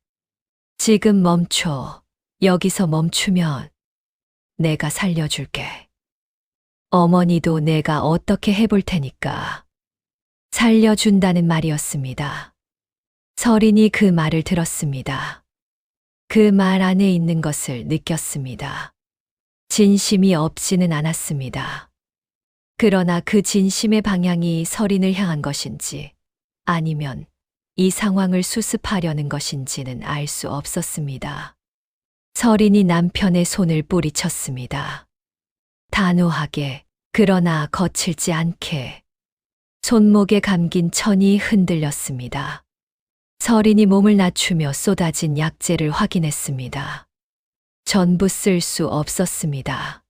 지금 멈춰. 여기서 멈추면 내가 살려줄게. 어머니도 내가 어떻게 해볼 테니까. 살려준다는 말이었습니다. 서린이 그 말을 들었습니다. 그 말 안에 있는 것을 느꼈습니다. 진심이 없지는 않았습니다. 그러나 그 진심의 방향이 서린을 향한 것인지 아니면 이 상황을 수습하려는 것인지는 알 수 없었습니다. 서린이 남편의 손을 뿌리쳤습니다. 단호하게, 그러나 거칠지 않게. 손목에 감긴 천이 흔들렸습니다. 서린이 몸을 낮추며 쏟아진 약재를 확인했습니다. 전부 쓸 수 없었습니다.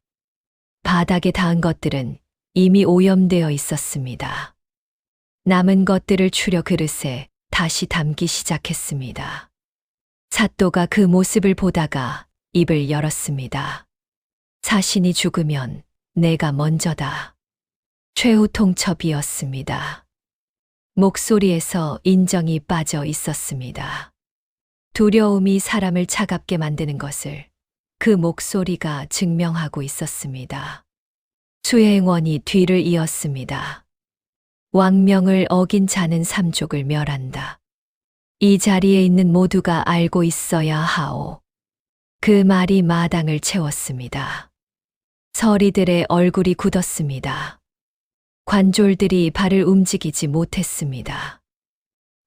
바닥에 닿은 것들은 이미 오염되어 있었습니다. 남은 것들을 추려 그릇에 다시 담기 시작했습니다. 사또가 그 모습을 보다가 입을 열었습니다. 자신이 죽으면 내가 먼저다. 최후 통첩이었습니다. 목소리에서 인정이 빠져 있었습니다. 두려움이 사람을 차갑게 만드는 것을 그 목소리가 증명하고 있었습니다. 수행원이 뒤를 이었습니다. 왕명을 어긴 자는 삼족을 멸한다. 이 자리에 있는 모두가 알고 있어야 하오. 그 말이 마당을 채웠습니다. 서리들의 얼굴이 굳었습니다. 관졸들이 발을 움직이지 못했습니다.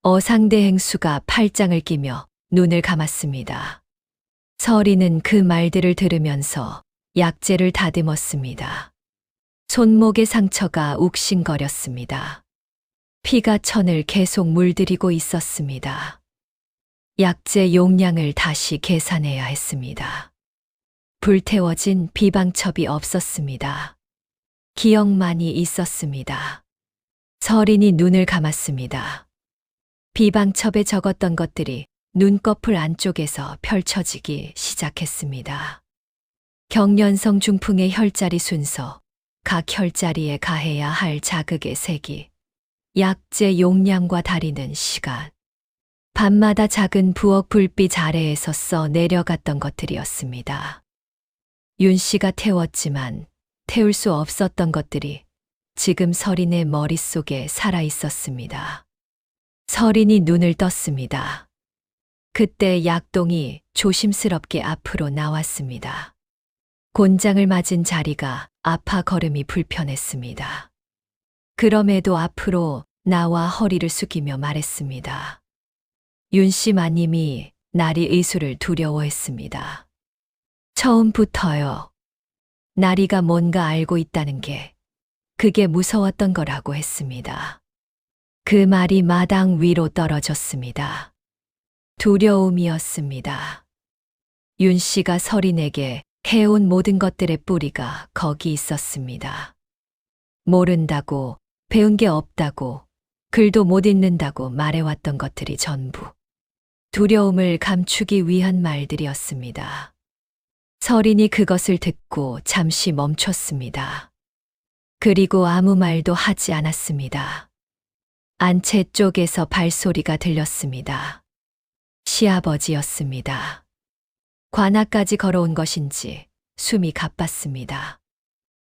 어상대 행수가 팔짱을 끼며 눈을 감았습니다. 서리는 그 말들을 들으면서 약재를 다듬었습니다. 손목의 상처가 욱신거렸습니다. 피가 천을 계속 물들이고 있었습니다. 약재 용량을 다시 계산해야 했습니다. 불태워진 비방첩이 없었습니다. 기억만이 있었습니다. 서린이 눈을 감았습니다. 비방첩에 적었던 것들이 눈꺼풀 안쪽에서 펼쳐지기 시작했습니다. 경련성 중풍의 혈자리 순서, 각 혈자리에 가해야 할 자극의 세기, 약재 용량과 다리는 시간. 밤마다 작은 부엌 불빛 아래에서 써 내려갔던 것들이었습니다. 윤 씨가 태웠지만 태울 수 없었던 것들이 지금 서린의 머릿속에 살아 있었습니다. 서린이 눈을 떴습니다. 그때 약동이 조심스럽게 앞으로 나왔습니다. 곤장을 맞은 자리가 아파 걸음이 불편했습니다. 그럼에도 앞으로 나와 허리를 숙이며 말했습니다. 윤 씨 마님이 나리 의수를 두려워했습니다. 처음부터요. 나리가 뭔가 알고 있다는 게 그게 무서웠던 거라고 했습니다. 그 말이 마당 위로 떨어졌습니다. 두려움이었습니다. 윤 씨가 서린에게 해온 모든 것들의 뿌리가 거기 있었습니다. 모른다고, 배운 게 없다고, 글도 못 읽는다고 말해왔던 것들이 전부 두려움을 감추기 위한 말들이었습니다. 서린이 그것을 듣고 잠시 멈췄습니다. 그리고 아무 말도 하지 않았습니다. 안채 쪽에서 발소리가 들렸습니다. 시아버지였습니다. 관아까지 걸어온 것인지 숨이 가빴습니다.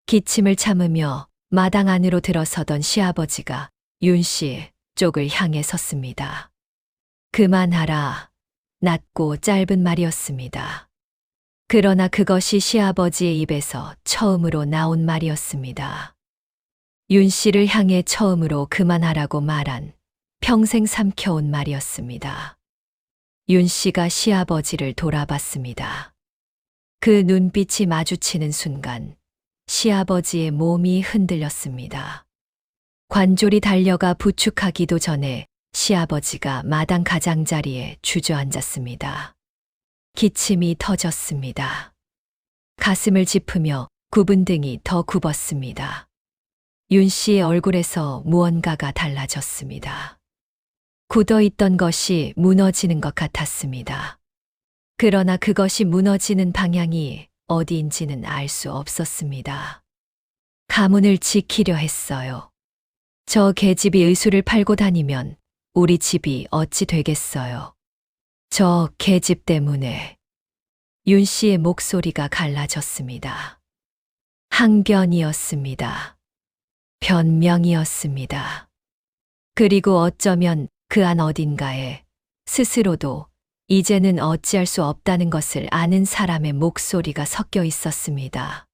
기침을 참으며 마당 안으로 들어서던 시아버지가 윤 씨 쪽을 향해 섰습니다. 그만하라. 낮고 짧은 말이었습니다. 그러나 그것이 시아버지의 입에서 처음으로 나온 말이었습니다. 윤 씨를 향해 처음으로 그만하라고 말한 평생 삼켜온 말이었습니다. 윤 씨가 시아버지를 돌아봤습니다. 그 눈빛이 마주치는 순간 시아버지의 몸이 흔들렸습니다. 관졸이 달려가 부축하기도 전에 시아버지가 마당 가장자리에 주저앉았습니다. 기침이 터졌습니다. 가슴을 짚으며 굽은 등이 더 굽었습니다. 윤 씨의 얼굴에서 무언가가 달라졌습니다. 굳어있던 것이 무너지는 것 같았습니다. 그러나 그것이 무너지는 방향이 어디인지는 알 수 없었습니다. 가문을 지키려 했어요. 저 계집이 의수를 팔고 다니면 우리 집이 어찌 되겠어요. 저 계집 때문에. 윤 씨의 목소리가 갈라졌습니다. 항변이었습니다. 변명이었습니다. 그리고 어쩌면 그 안 어딘가에 스스로도 이제는 어찌할 수 없다는 것을 아는 사람의 목소리가 섞여 있었습니다.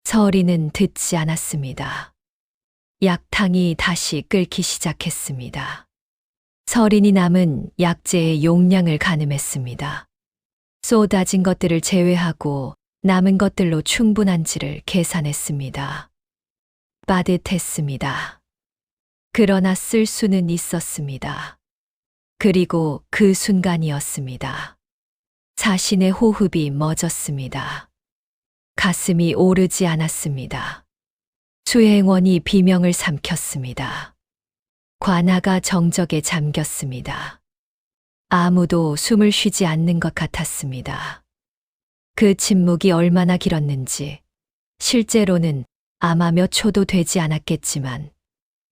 서리는 듣지 않았습니다. 약탕이 다시 끓기 시작했습니다. 서린이 남은 약재의 용량을 가늠했습니다. 쏟아진 것들을 제외하고 남은 것들로 충분한지를 계산했습니다. 빠듯했습니다. 그러나 쓸 수는 있었습니다. 그리고 그 순간이었습니다. 자신의 호흡이 멎었습니다. 가슴이 오르지 않았습니다. 수행원이 비명을 삼켰습니다. 관아가 정적에 잠겼습니다. 아무도 숨을 쉬지 않는 것 같았습니다. 그 침묵이 얼마나 길었는지, 실제로는 아마 몇 초도 되지 않았겠지만,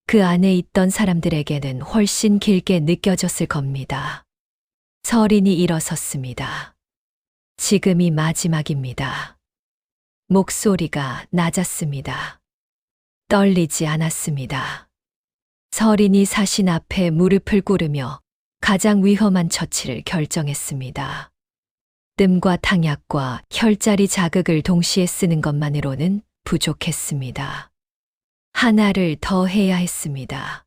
그 안에 있던 사람들에게는 훨씬 길게 느껴졌을 겁니다. 서린이 일어섰습니다. 지금이 마지막입니다. 목소리가 낮았습니다. 떨리지 않았습니다. 서린이 사신 앞에 무릎을 꿇으며 가장 위험한 처치를 결정했습니다. 뜸과 탕약과 혈자리 자극을 동시에 쓰는 것만으로는 부족했습니다. 하나를 더 해야 했습니다.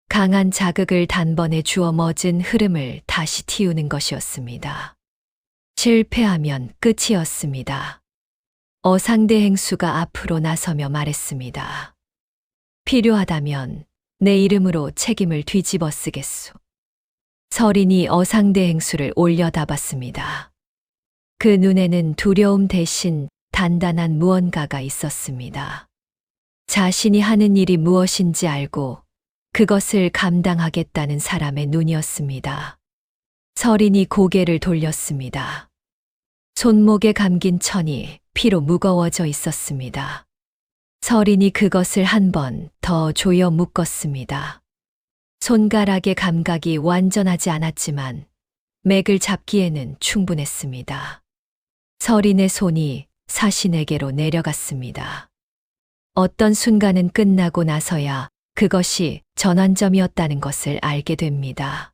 강한 자극을 단번에 주어 멎은 흐름을 다시 틔우는 것이었습니다. 실패하면 끝이었습니다. 어상대 행수가 앞으로 나서며 말했습니다. 필요하다면 내 이름으로 책임을 뒤집어 쓰겠소. 서린이 어상대 행수를 올려다봤습니다. 그 눈에는 두려움 대신 단단한 무언가가 있었습니다. 자신이 하는 일이 무엇인지 알고 그것을 감당하겠다는 사람의 눈이었습니다. 서린이 고개를 돌렸습니다. 손목에 감긴 천이 피로 무거워져 있었습니다. 서린이 그것을 한 번 더 조여 묶었습니다. 손가락의 감각이 완전하지 않았지만 맥을 잡기에는 충분했습니다. 서린의 손이 사신에게로 내려갔습니다. 어떤 순간은 끝나고 나서야 그것이 전환점이었다는 것을 알게 됩니다.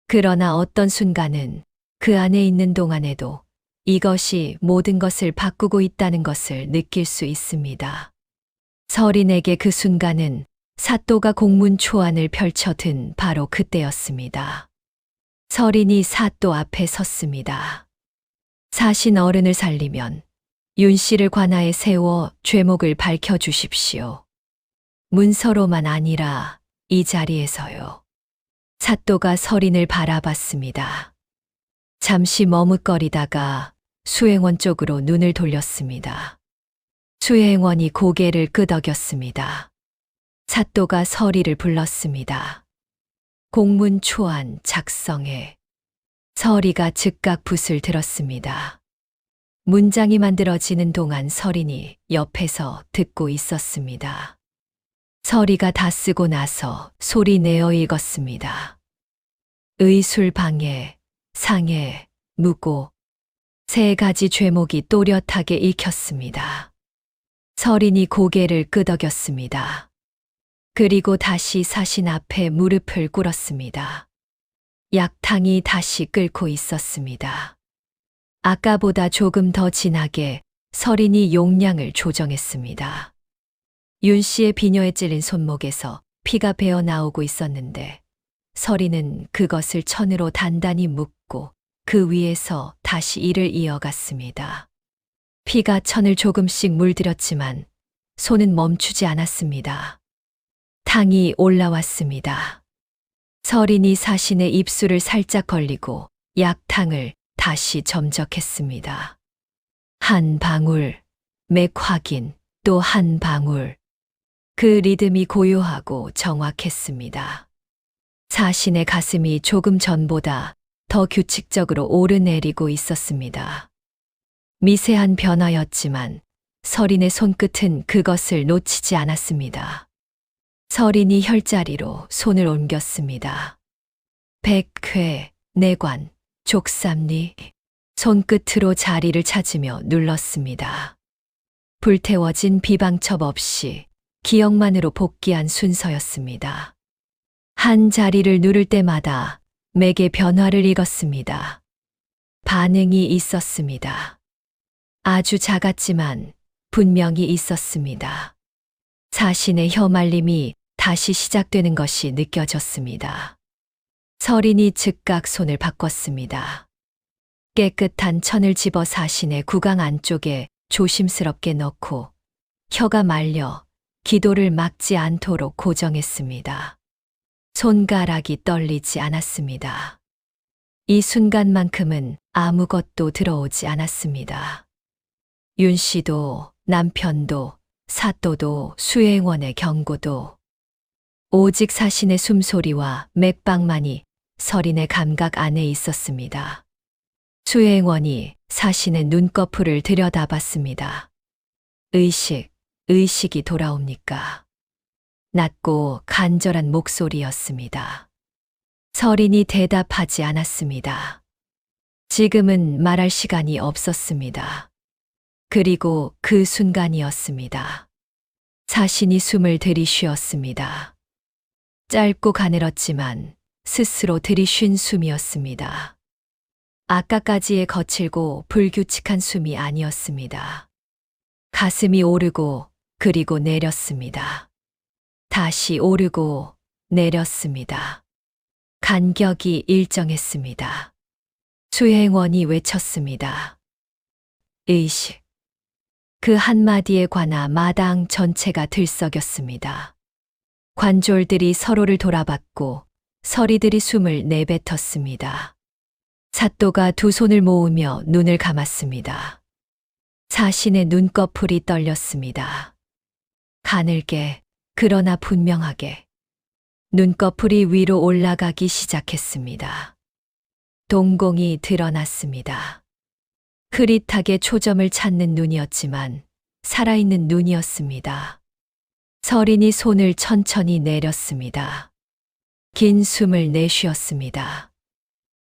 그러나 어떤 순간은 그 안에 있는 동안에도 이것이 모든 것을 바꾸고 있다는 것을 느낄 수 있습니다. 서린에게 그 순간은 사또가 공문 초안을 펼쳐든 바로 그때였습니다. 서린이 사또 앞에 섰습니다. 사신 어른을 살리면 윤 씨를 관아에 세워 죄목을 밝혀주십시오. 문서로만 아니라 이 자리에서요. 사또가 서린을 바라봤습니다. 잠시 머뭇거리다가 수행원 쪽으로 눈을 돌렸습니다. 수행원이 고개를 끄덕였습니다. 사또가 서리를 불렀습니다. 공문 초안 작성해. 서리가 즉각 붓을 들었습니다. 문장이 만들어지는 동안 서린이 옆에서 듣고 있었습니다. 서리가 다 쓰고 나서 소리 내어 읽었습니다. 의술방해, 상해, 무고. 3가지 죄목이 또렷하게 읽혔습니다. 서린이 고개를 끄덕였습니다. 그리고 다시 사신 앞에 무릎을 꿇었습니다. 약탕이 다시 끓고 있었습니다. 아까보다 조금 더 진하게 서린이 용량을 조정했습니다. 윤 씨의 비녀에 찔린 손목에서 피가 배어 나오고 있었는데 서린은 그것을 천으로 단단히 묶고 그 위에서 다시 일을 이어갔습니다. 피가 천을 조금씩 물들였지만 손은 멈추지 않았습니다. 탕이 올라왔습니다. 서린이 사신의 입술을 살짝 걸리고 약탕을 다시 점적했습니다. 한 방울, 맥 확인, 또 한 방울. 그 리듬이 고요하고 정확했습니다. 자신의 가슴이 조금 전보다 더 규칙적으로 오르내리고 있었습니다. 미세한 변화였지만 서린의 손끝은 그것을 놓치지 않았습니다. 서린이 혈자리로 손을 옮겼습니다. 백회, 내관, 족삼리, 손끝으로 자리를 찾으며 눌렀습니다. 불태워진 비방첩 없이 기억만으로 복귀한 순서였습니다. 한 자리를 누를 때마다 맥의 변화를 읽었습니다. 반응이 있었습니다. 아주 작았지만 분명히 있었습니다. 자신의 혀말림이 다시 시작되는 것이 느껴졌습니다. 서린이 즉각 손을 바꿨습니다. 깨끗한 천을 집어 자신의 구강 안쪽에 조심스럽게 넣고 혀가 말려 기도를 막지 않도록 고정했습니다. 손가락이 떨리지 않았습니다. 이 순간만큼은 아무것도 들어오지 않았습니다. 윤 씨도 남편도 사또도 수행원의 경고도 오직 자신의 숨소리와 맥박만이 서린의 감각 안에 있었습니다. 수행원이 자신의 눈꺼풀을 들여다봤습니다. 의식이 돌아옵니까? 낮고 간절한 목소리였습니다. 서린이 대답하지 않았습니다. 지금은 말할 시간이 없었습니다. 그리고 그 순간이었습니다. 자신이 숨을 들이쉬었습니다. 짧고 가늘었지만 스스로 들이쉰 숨이었습니다. 아까까지의 거칠고 불규칙한 숨이 아니었습니다. 가슴이 오르고 그리고 내렸습니다. 다시 오르고 내렸습니다. 간격이 일정했습니다. 수행원이 외쳤습니다. 의식. 그 한마디에 관하 마당 전체가 들썩였습니다. 관졸들이 서로를 돌아봤고 서리들이 숨을 내뱉었습니다. 사또가 두 손을 모으며 눈을 감았습니다. 자신의 눈꺼풀이 떨렸습니다. 가늘게 그러나 분명하게 눈꺼풀이 위로 올라가기 시작했습니다. 동공이 드러났습니다. 흐릿하게 초점을 찾는 눈이었지만 살아있는 눈이었습니다. 서린이 손을 천천히 내렸습니다. 긴 숨을 내쉬었습니다.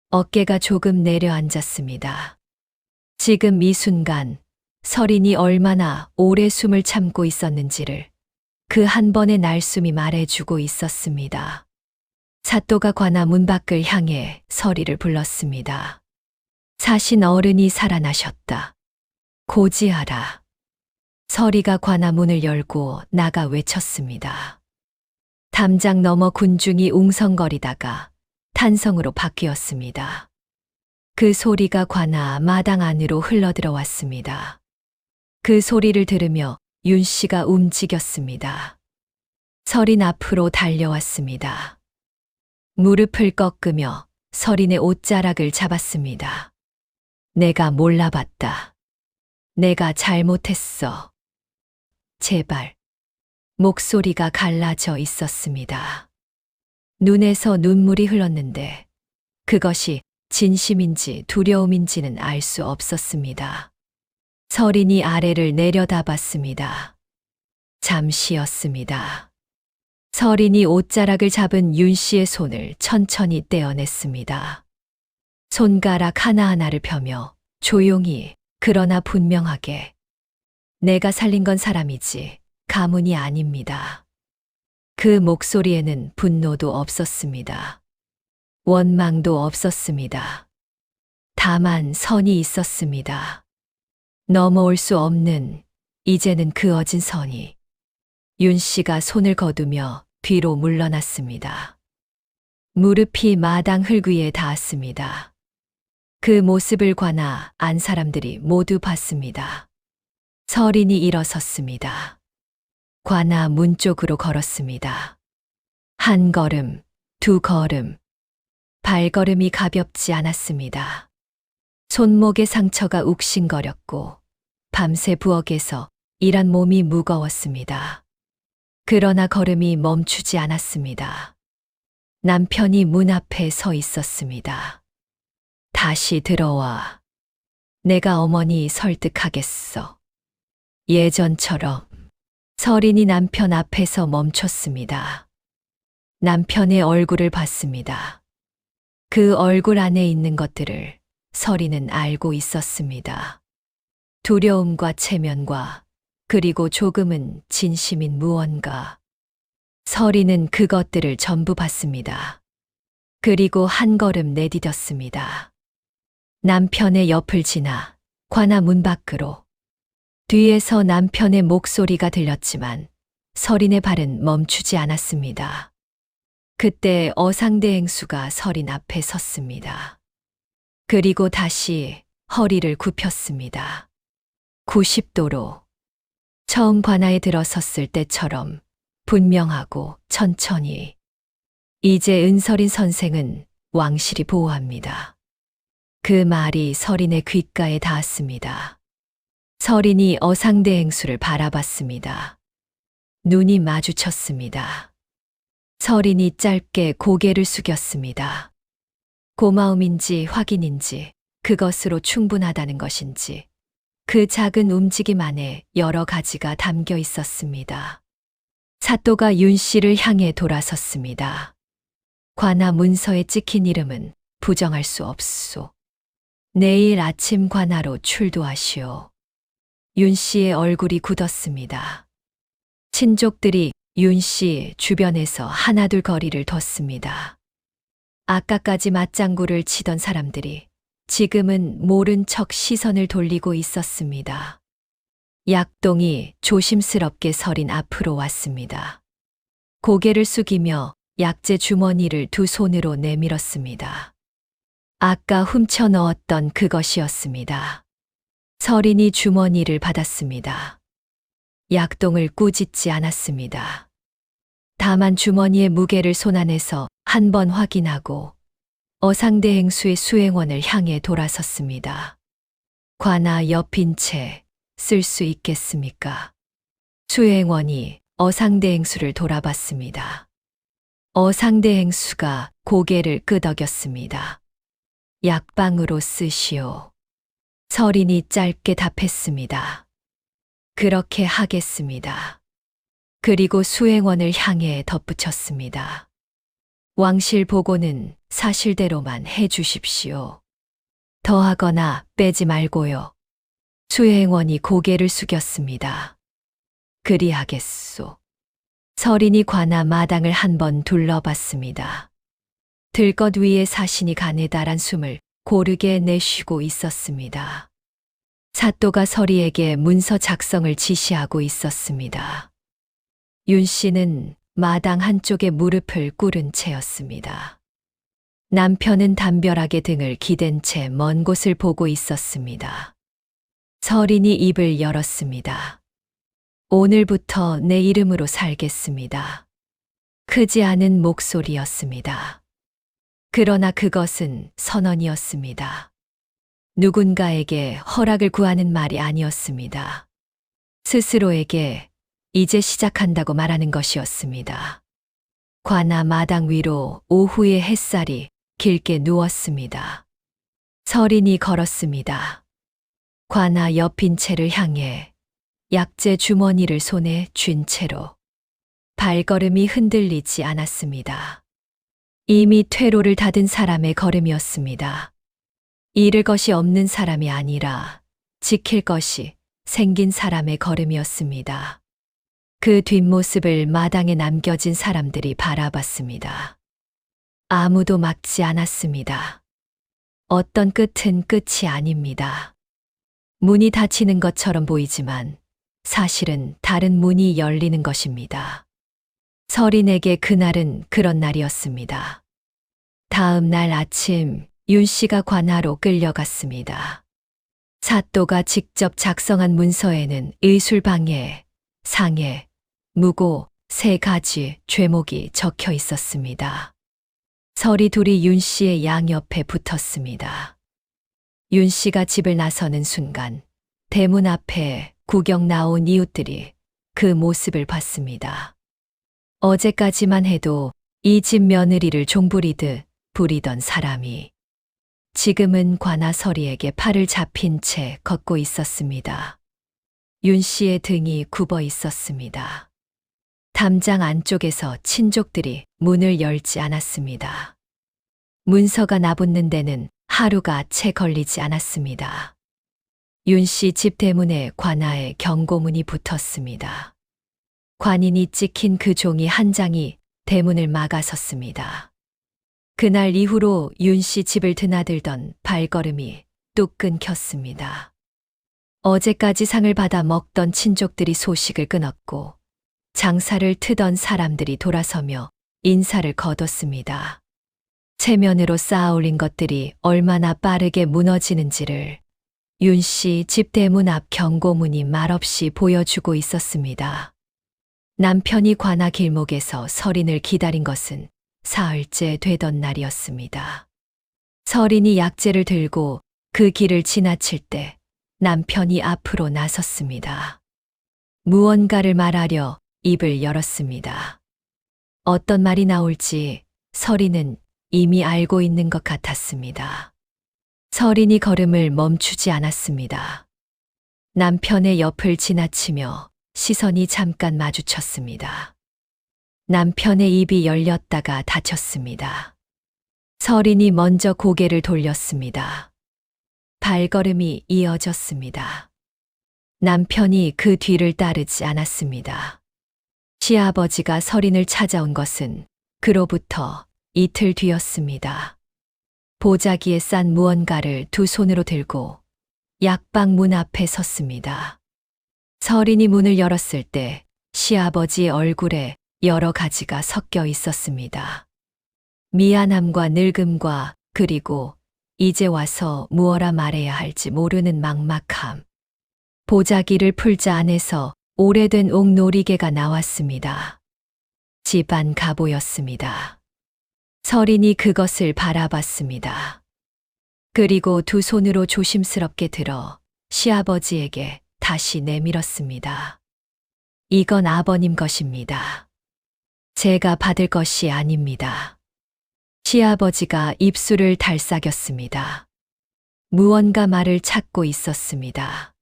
어깨가 조금 내려앉았습니다. 지금 이 순간 서린이 얼마나 오래 숨을 참고 있었는지를 그 한 번의 날숨이 말해주고 있었습니다. 사또가 관아 문 밖을 향해 서리를 불렀습니다. 자신 어른이 살아나셨다. 고지하라. 서리가 관아 문을 열고 나가 외쳤습니다. 담장 너머 군중이 웅성거리다가 탄성으로 바뀌었습니다. 그 소리가 관아 마당 안으로 흘러들어왔습니다. 그 소리를 들으며 윤 씨가 움직였습니다. 서린 앞으로 달려왔습니다. 무릎을 꺾으며 서린의 옷자락을 잡았습니다. 내가 몰라봤다. 내가 잘못했어. 제발. 목소리가 갈라져 있었습니다. 눈에서 눈물이 흘렀는데 그것이 진심인지 두려움인지는 알 수 없었습니다. 서린이 아래를 내려다봤습니다. 잠시였습니다. 서린이 옷자락을 잡은 윤 씨의 손을 천천히 떼어냈습니다. 손가락 하나하나를 펴며 조용히 그러나 분명하게 내가 살린 건 사람이지 가문이 아닙니다. 그 목소리에는 분노도 없었습니다. 원망도 없었습니다. 다만 선이 있었습니다. 넘어올 수 없는 이제는 그어진 선이. 윤 씨가 손을 거두며 뒤로 물러났습니다. 무릎이 마당 흙 위에 닿았습니다. 그 모습을 관아 안 사람들이 모두 봤습니다. 서린이 일어섰습니다. 관아 문 쪽으로 걸었습니다. 한 걸음, 두 걸음. 발걸음이 가볍지 않았습니다. 손목의 상처가 욱신거렸고 밤새 부엌에서 일한 몸이 무거웠습니다. 그러나 걸음이 멈추지 않았습니다. 남편이 문 앞에 서 있었습니다. 다시 들어와. 내가 어머니 설득하겠어. 예전처럼. 서린이 남편 앞에서 멈췄습니다. 남편의 얼굴을 봤습니다. 그 얼굴 안에 있는 것들을 서린은 알고 있었습니다. 두려움과 체면과 그리고 조금은 진심인 무언가. 서린은 그것들을 전부 봤습니다. 그리고 한 걸음 내디뎠습니다. 남편의 옆을 지나 관아 문 밖으로. 뒤에서 남편의 목소리가 들렸지만 서린의 발은 멈추지 않았습니다. 그때 어상대행수가 서린 앞에 섰습니다. 그리고 다시 허리를 굽혔습니다. 90도로. 처음 관아에 들어섰을 때처럼 분명하고 천천히. 이제 은서린 선생은 왕실이 보호합니다. 그 말이 서린의 귓가에 닿았습니다. 서린이 어상대행수를 바라봤습니다. 눈이 마주쳤습니다. 서린이 짧게 고개를 숙였습니다. 고마움인지 확인인지 그것으로 충분하다는 것인지 그 작은 움직임 안에 여러 가지가 담겨 있었습니다. 사또가 윤 씨를 향해 돌아섰습니다. 관아 문서에 찍힌 이름은 부정할 수 없소. 내일 아침 관아로 출두하시오. 윤 씨의 얼굴이 굳었습니다. 친족들이 윤 씨 주변에서 하나둘 거리를 뒀습니다. 아까까지 맞장구를 치던 사람들이 지금은 모른 척 시선을 돌리고 있었습니다. 약동이 조심스럽게 서린 앞으로 왔습니다. 고개를 숙이며 약재 주머니를 두 손으로 내밀었습니다. 아까 훔쳐 넣었던 그것이었습니다. 서린이 주머니를 받았습니다. 약동을 꾸짖지 않았습니다. 다만 주머니의 무게를 손안에서 한 번 확인하고 어상대행수의 수행원을 향해 돌아섰습니다. 관아 옆인 채 쓸 수 있겠습니까? 수행원이 어상대행수를 돌아봤습니다. 어상대행수가 고개를 끄덕였습니다. 약방으로 쓰시오. 서린이 짧게 답했습니다. 그렇게 하겠습니다. 그리고 수행원을 향해 덧붙였습니다. 왕실 보고는 사실대로만 해 주십시오. 더하거나 빼지 말고요. 수행원이 고개를 숙였습니다. 그리하겠소. 서린이 관아 마당을 한번 둘러봤습니다. 들것 위에 사신이 가느다란 숨을 고르게 내쉬고 있었습니다. 사또가 서리에게 문서 작성을 지시하고 있었습니다. 윤 씨는 마당 한쪽에 무릎을 꿇은 채였습니다. 남편은 담벼락에 등을 기댄 채 먼 곳을 보고 있었습니다. 서린이 입을 열었습니다. 오늘부터 내 이름으로 살겠습니다. 크지 않은 목소리였습니다. 그러나 그것은 선언이었습니다. 누군가에게 허락을 구하는 말이 아니었습니다. 스스로에게 이제 시작한다고 말하는 것이었습니다. 관아 마당 위로 오후의 햇살이 길게 누웠습니다. 서린이 걸었습니다. 관아 옆인 채를 향해 약재 주머니를 손에 쥔 채로 발걸음이 흔들리지 않았습니다. 이미 퇴로를 닫은 사람의 걸음이었습니다. 잃을 것이 없는 사람이 아니라 지킬 것이 생긴 사람의 걸음이었습니다. 그 뒷모습을 마당에 남겨진 사람들이 바라봤습니다. 아무도 막지 않았습니다. 어떤 끝은 끝이 아닙니다. 문이 닫히는 것처럼 보이지만 사실은 다른 문이 열리는 것입니다. 서린에게 그날은 그런 날이었습니다. 다음 날 아침 윤 씨가 관아로 끌려갔습니다. 사또가 직접 작성한 문서에는 의술방해, 상해, 무고 3가지 죄목이 적혀 있었습니다. 서리 둘이 윤 씨의 양옆에 붙었습니다. 윤 씨가 집을 나서는 순간 대문 앞에 구경 나온 이웃들이 그 모습을 봤습니다. 어제까지만 해도 이 집 며느리를 종부리듯 부리던 사람이 지금은 관아서리에게 팔을 잡힌 채 걷고 있었습니다. 윤 씨의 등이 굽어 있었습니다. 담장 안쪽에서 친족들이 문을 열지 않았습니다. 문서가 나붙는 데는 하루가 채 걸리지 않았습니다. 윤 씨 집 대문에 관아의 경고문이 붙었습니다. 관인이 찍힌 그 종이 한 장이 대문을 막아섰습니다. 그날 이후로 윤 씨 집을 드나들던 발걸음이 뚝 끊겼습니다. 어제까지 상을 받아 먹던 친족들이 소식을 끊었고 장사를 트던 사람들이 돌아서며 인사를 거뒀습니다. 체면으로 쌓아올린 것들이 얼마나 빠르게 무너지는지를 윤 씨 집 대문 앞 경고문이 말없이 보여주고 있었습니다. 남편이 관아 길목에서 설인을 기다린 것은 사흘째 되던 날이었습니다. 설인이 약재를 들고 그 길을 지나칠 때 남편이 앞으로 나섰습니다. 무언가를 말하려 입을 열었습니다. 어떤 말이 나올지 설인은 이미 알고 있는 것 같았습니다. 설인이 걸음을 멈추지 않았습니다. 남편의 옆을 지나치며 시선이 잠깐 마주쳤습니다. 남편의 입이 열렸다가 닫혔습니다. 설인이 먼저 고개를 돌렸습니다. 발걸음이 이어졌습니다. 남편이 그 뒤를 따르지 않았습니다. 시아버지가 설인을 찾아온 것은 그로부터 이틀 뒤였습니다. 보자기에 싼 무언가를 두 손으로 들고 약방 문 앞에 섰습니다. 설인이 문을 열었을 때 시아버지의 얼굴에 여러 가지가 섞여 있었습니다. 미안함과 늙음과 그리고 이제 와서 무엇라 말해야 할지 모르는 막막함. 보자기를 풀자 안에서 오래된 옥놀이개가 나왔습니다. 집안 가보였습니다. 설인이 그것을 바라봤습니다. 그리고 두 손으로 조심스럽게 들어 시아버지에게 다시 내밀었습니다. 이건 아버님 것입니다. 제가 받을 것이 아닙니다. 시아버지가 입술을 달싹였습니다. 무언가 말을 찾고 있었습니다.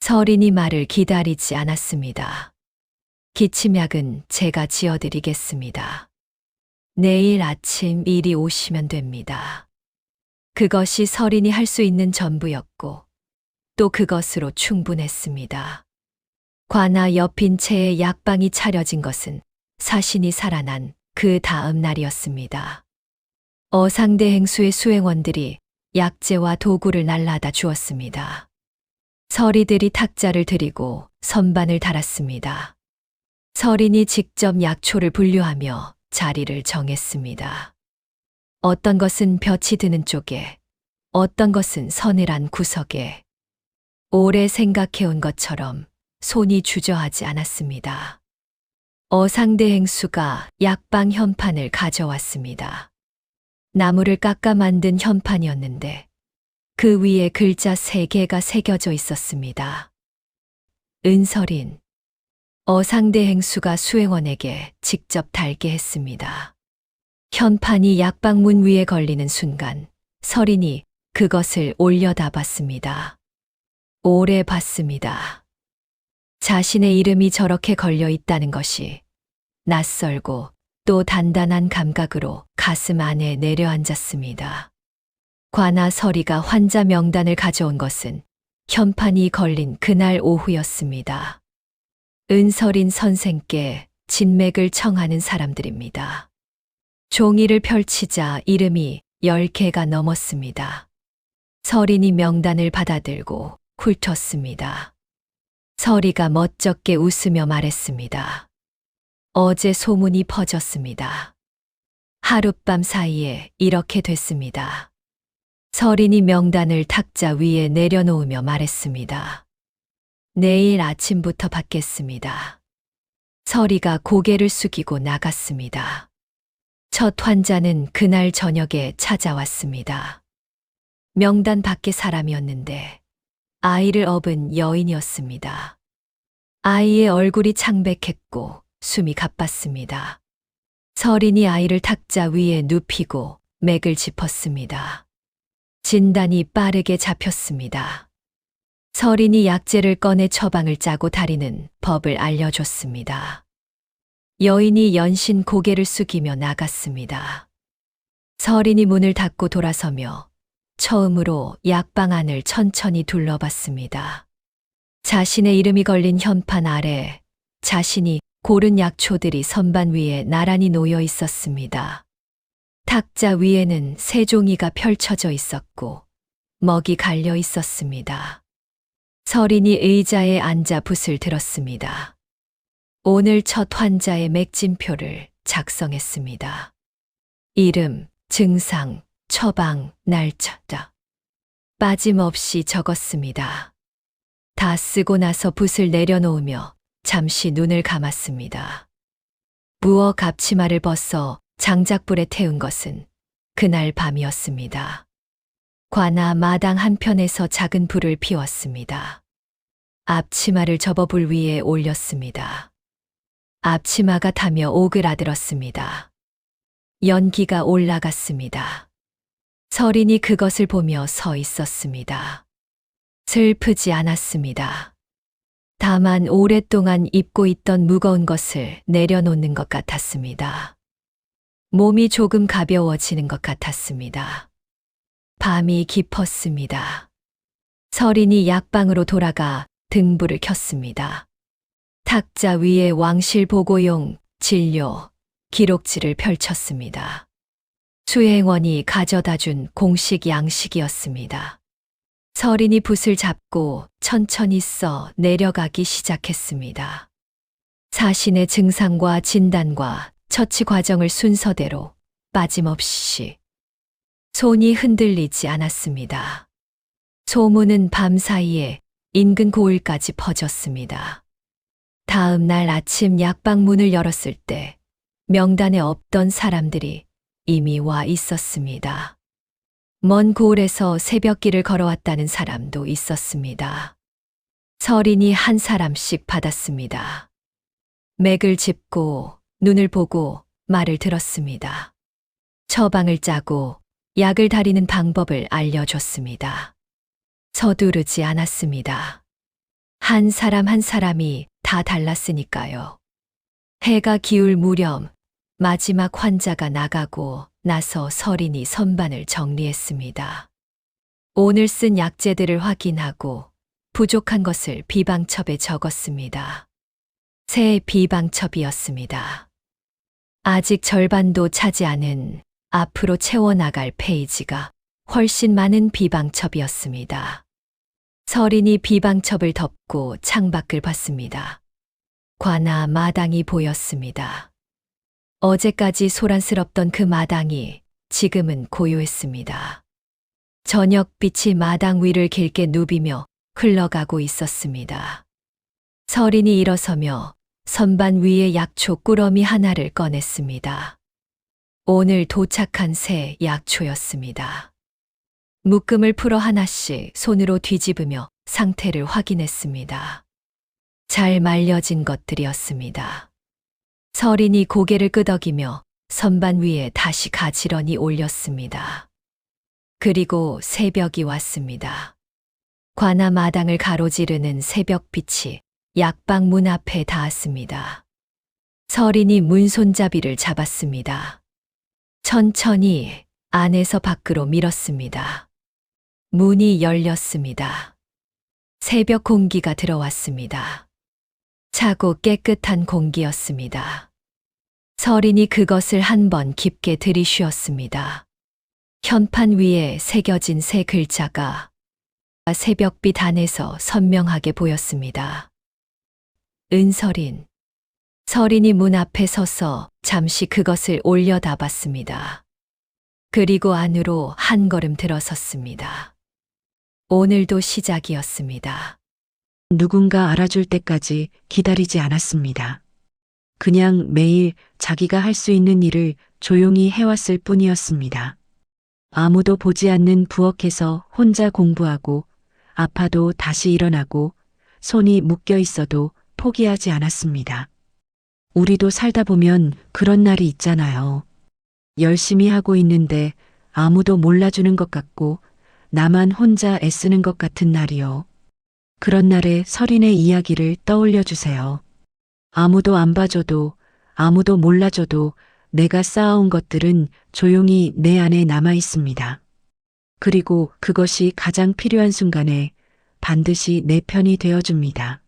설인이 말을 기다리지 않았습니다. 기침약은 제가 지어드리겠습니다. 내일 아침 이리 오시면 됩니다. 그것이 설인이 할 수 있는 전부였고 또 그것으로 충분했습니다. 관아 옆인 채에 약방이 차려진 것은 사신이 살아난 그 다음 날이었습니다. 어상대 행수의 수행원들이 약재와 도구를 날라다 주었습니다. 서리들이 탁자를 들이고 선반을 달았습니다. 설인이 직접 약초를 분류하며 자리를 정했습니다. 어떤 것은 볕이 드는 쪽에, 어떤 것은 서늘한 구석에. 오래 생각해온 것처럼 손이 주저하지 않았습니다. 어상대 행수가 약방 현판을 가져왔습니다. 나무를 깎아 만든 현판이었는데 그 위에 글자 3개가 새겨져 있었습니다. 은설인. 어상대 행수가 수행원에게 직접 달게 했습니다. 현판이 약방문 위에 걸리는 순간 설인이 그것을 올려다 봤습니다. 오래 봤습니다. 자신의 이름이 저렇게 걸려 있다는 것이 낯설고 또 단단한 감각으로 가슴 안에 내려앉았습니다. 관아 서리가 환자 명단을 가져온 것은 현판이 걸린 그날 오후였습니다. 은설인 선생께 진맥을 청하는 사람들입니다. 종이를 펼치자 이름이 10개가 넘었습니다. 설인이 명단을 받아들고 훑었습니다. 서리가 멋쩍게 웃으며 말했습니다. 어제 소문이 퍼졌습니다. 하룻밤 사이에 이렇게 됐습니다. 설인이 명단을 탁자 위에 내려놓으며 말했습니다. 내일 아침부터 받겠습니다. 서리가 고개를 숙이고 나갔습니다. 첫 환자는 그날 저녁에 찾아왔습니다. 명단 밖의 사람이었는데 아이를 업은 여인이었습니다. 아이의 얼굴이 창백했고 숨이 가빴습니다. 서린이 아이를 탁자 위에 눕히고 맥을 짚었습니다. 진단이 빠르게 잡혔습니다. 서린이 약재를 꺼내 처방을 짜고 다리는 법을 알려줬습니다. 여인이 연신 고개를 숙이며 나갔습니다. 서린이 문을 닫고 돌아서며 처음으로 약방 안을 천천히 둘러봤습니다. 자신의 이름이 걸린 현판 아래 자신이 고른 약초들이 선반 위에 나란히 놓여 있었습니다. 탁자 위에는 세 종이가 펼쳐져 있었고 먹이 갈려 있었습니다. 서린이 의자에 앉아 붓을 들었습니다. 오늘 첫 환자의 맥진표를 작성했습니다. 이름, 증상, 처방, 날짜. 빠짐없이 적었습니다. 다 쓰고 나서 붓을 내려놓으며 잠시 눈을 감았습니다. 무엇 앞치마를 벗어 장작불에 태운 것은 그날 밤이었습니다. 관아 마당 한편에서 작은 불을 피웠습니다. 앞치마를 접어 불 위에 올렸습니다. 앞치마가 타며 오그라들었습니다. 연기가 올라갔습니다. 서린이 그것을 보며 서 있었습니다. 슬프지 않았습니다. 다만 오랫동안 입고 있던 무거운 것을 내려놓는 것 같았습니다. 몸이 조금 가벼워지는 것 같았습니다. 밤이 깊었습니다. 서린이 약방으로 돌아가 등불을 켰습니다. 탁자 위에 왕실 보고용 진료, 기록지를 펼쳤습니다. 수행원이 가져다 준 공식 양식이었습니다. 서린이 붓을 잡고 천천히 써 내려가기 시작했습니다. 자신의 증상과 진단과 처치 과정을 순서대로 빠짐없이. 손이 흔들리지 않았습니다. 소문은 밤사이에 인근 고을까지 퍼졌습니다. 다음 날 아침 약방 문을 열었을 때 명단에 없던 사람들이 이미 와 있었습니다. 먼 고을에서 새벽길을 걸어왔다는 사람도 있었습니다. 서린이 한 사람씩 받았습니다. 맥을 짚고 눈을 보고 말을 들었습니다. 처방을 짜고 약을 다리는 방법을 알려줬습니다. 서두르지 않았습니다. 한 사람 한 사람이 다 달랐으니까요. 해가 기울 무렵 마지막 환자가 나가고 나서 서린이 선반을 정리했습니다. 오늘 쓴 약재들을 확인하고 부족한 것을 비방첩에 적었습니다. 새 비방첩이었습니다. 아직 절반도 차지 않은 앞으로 채워나갈 페이지가 훨씬 많은 비방첩이었습니다. 서린이 비방첩을 덮고 창밖을 봤습니다. 관아 마당이 보였습니다. 어제까지 소란스럽던 그 마당이 지금은 고요했습니다. 저녁빛이 마당 위를 길게 누비며 흘러가고 있었습니다. 서린이 일어서며 선반 위에 약초 꾸러미 하나를 꺼냈습니다. 오늘 도착한 새 약초였습니다. 묶음을 풀어 하나씩 손으로 뒤집으며 상태를 확인했습니다. 잘 말려진 것들이었습니다. 서린이 고개를 끄덕이며 선반 위에 다시 가지런히 올렸습니다. 그리고 새벽이 왔습니다. 관아 마당을 가로지르는 새벽빛이 약방 문 앞에 닿았습니다. 서린이 문 손잡이를 잡았습니다. 천천히 안에서 밖으로 밀었습니다. 문이 열렸습니다. 새벽 공기가 들어왔습니다. 차고 깨끗한 공기였습니다. 서린이 그것을 한번 깊게 들이쉬었습니다. 현판 위에 새겨진 새 글자가 새벽빛 안에서 선명하게 보였습니다. 은서린. 서린이 문 앞에 서서 잠시 그것을 올려다봤습니다. 그리고 안으로 한 걸음 들어섰습니다. 오늘도 시작이었습니다. 누군가 알아줄 때까지 기다리지 않았습니다. 그냥 매일 자기가 할 수 있는 일을 조용히 해왔을 뿐이었습니다. 아무도 보지 않는 부엌에서 혼자 공부하고 아파도 다시 일어나고 손이 묶여 있어도 포기하지 않았습니다. 우리도 살다 보면 그런 날이 있잖아요. 열심히 하고 있는데 아무도 몰라주는 것 같고 나만 혼자 애쓰는 것 같은 날이요. 그런 날에 서린의 이야기를 떠올려 주세요. 아무도 안 봐줘도 아무도 몰라줘도 내가 쌓아온 것들은 조용히 내 안에 남아 있습니다. 그리고 그것이 가장 필요한 순간에 반드시 내 편이 되어줍니다.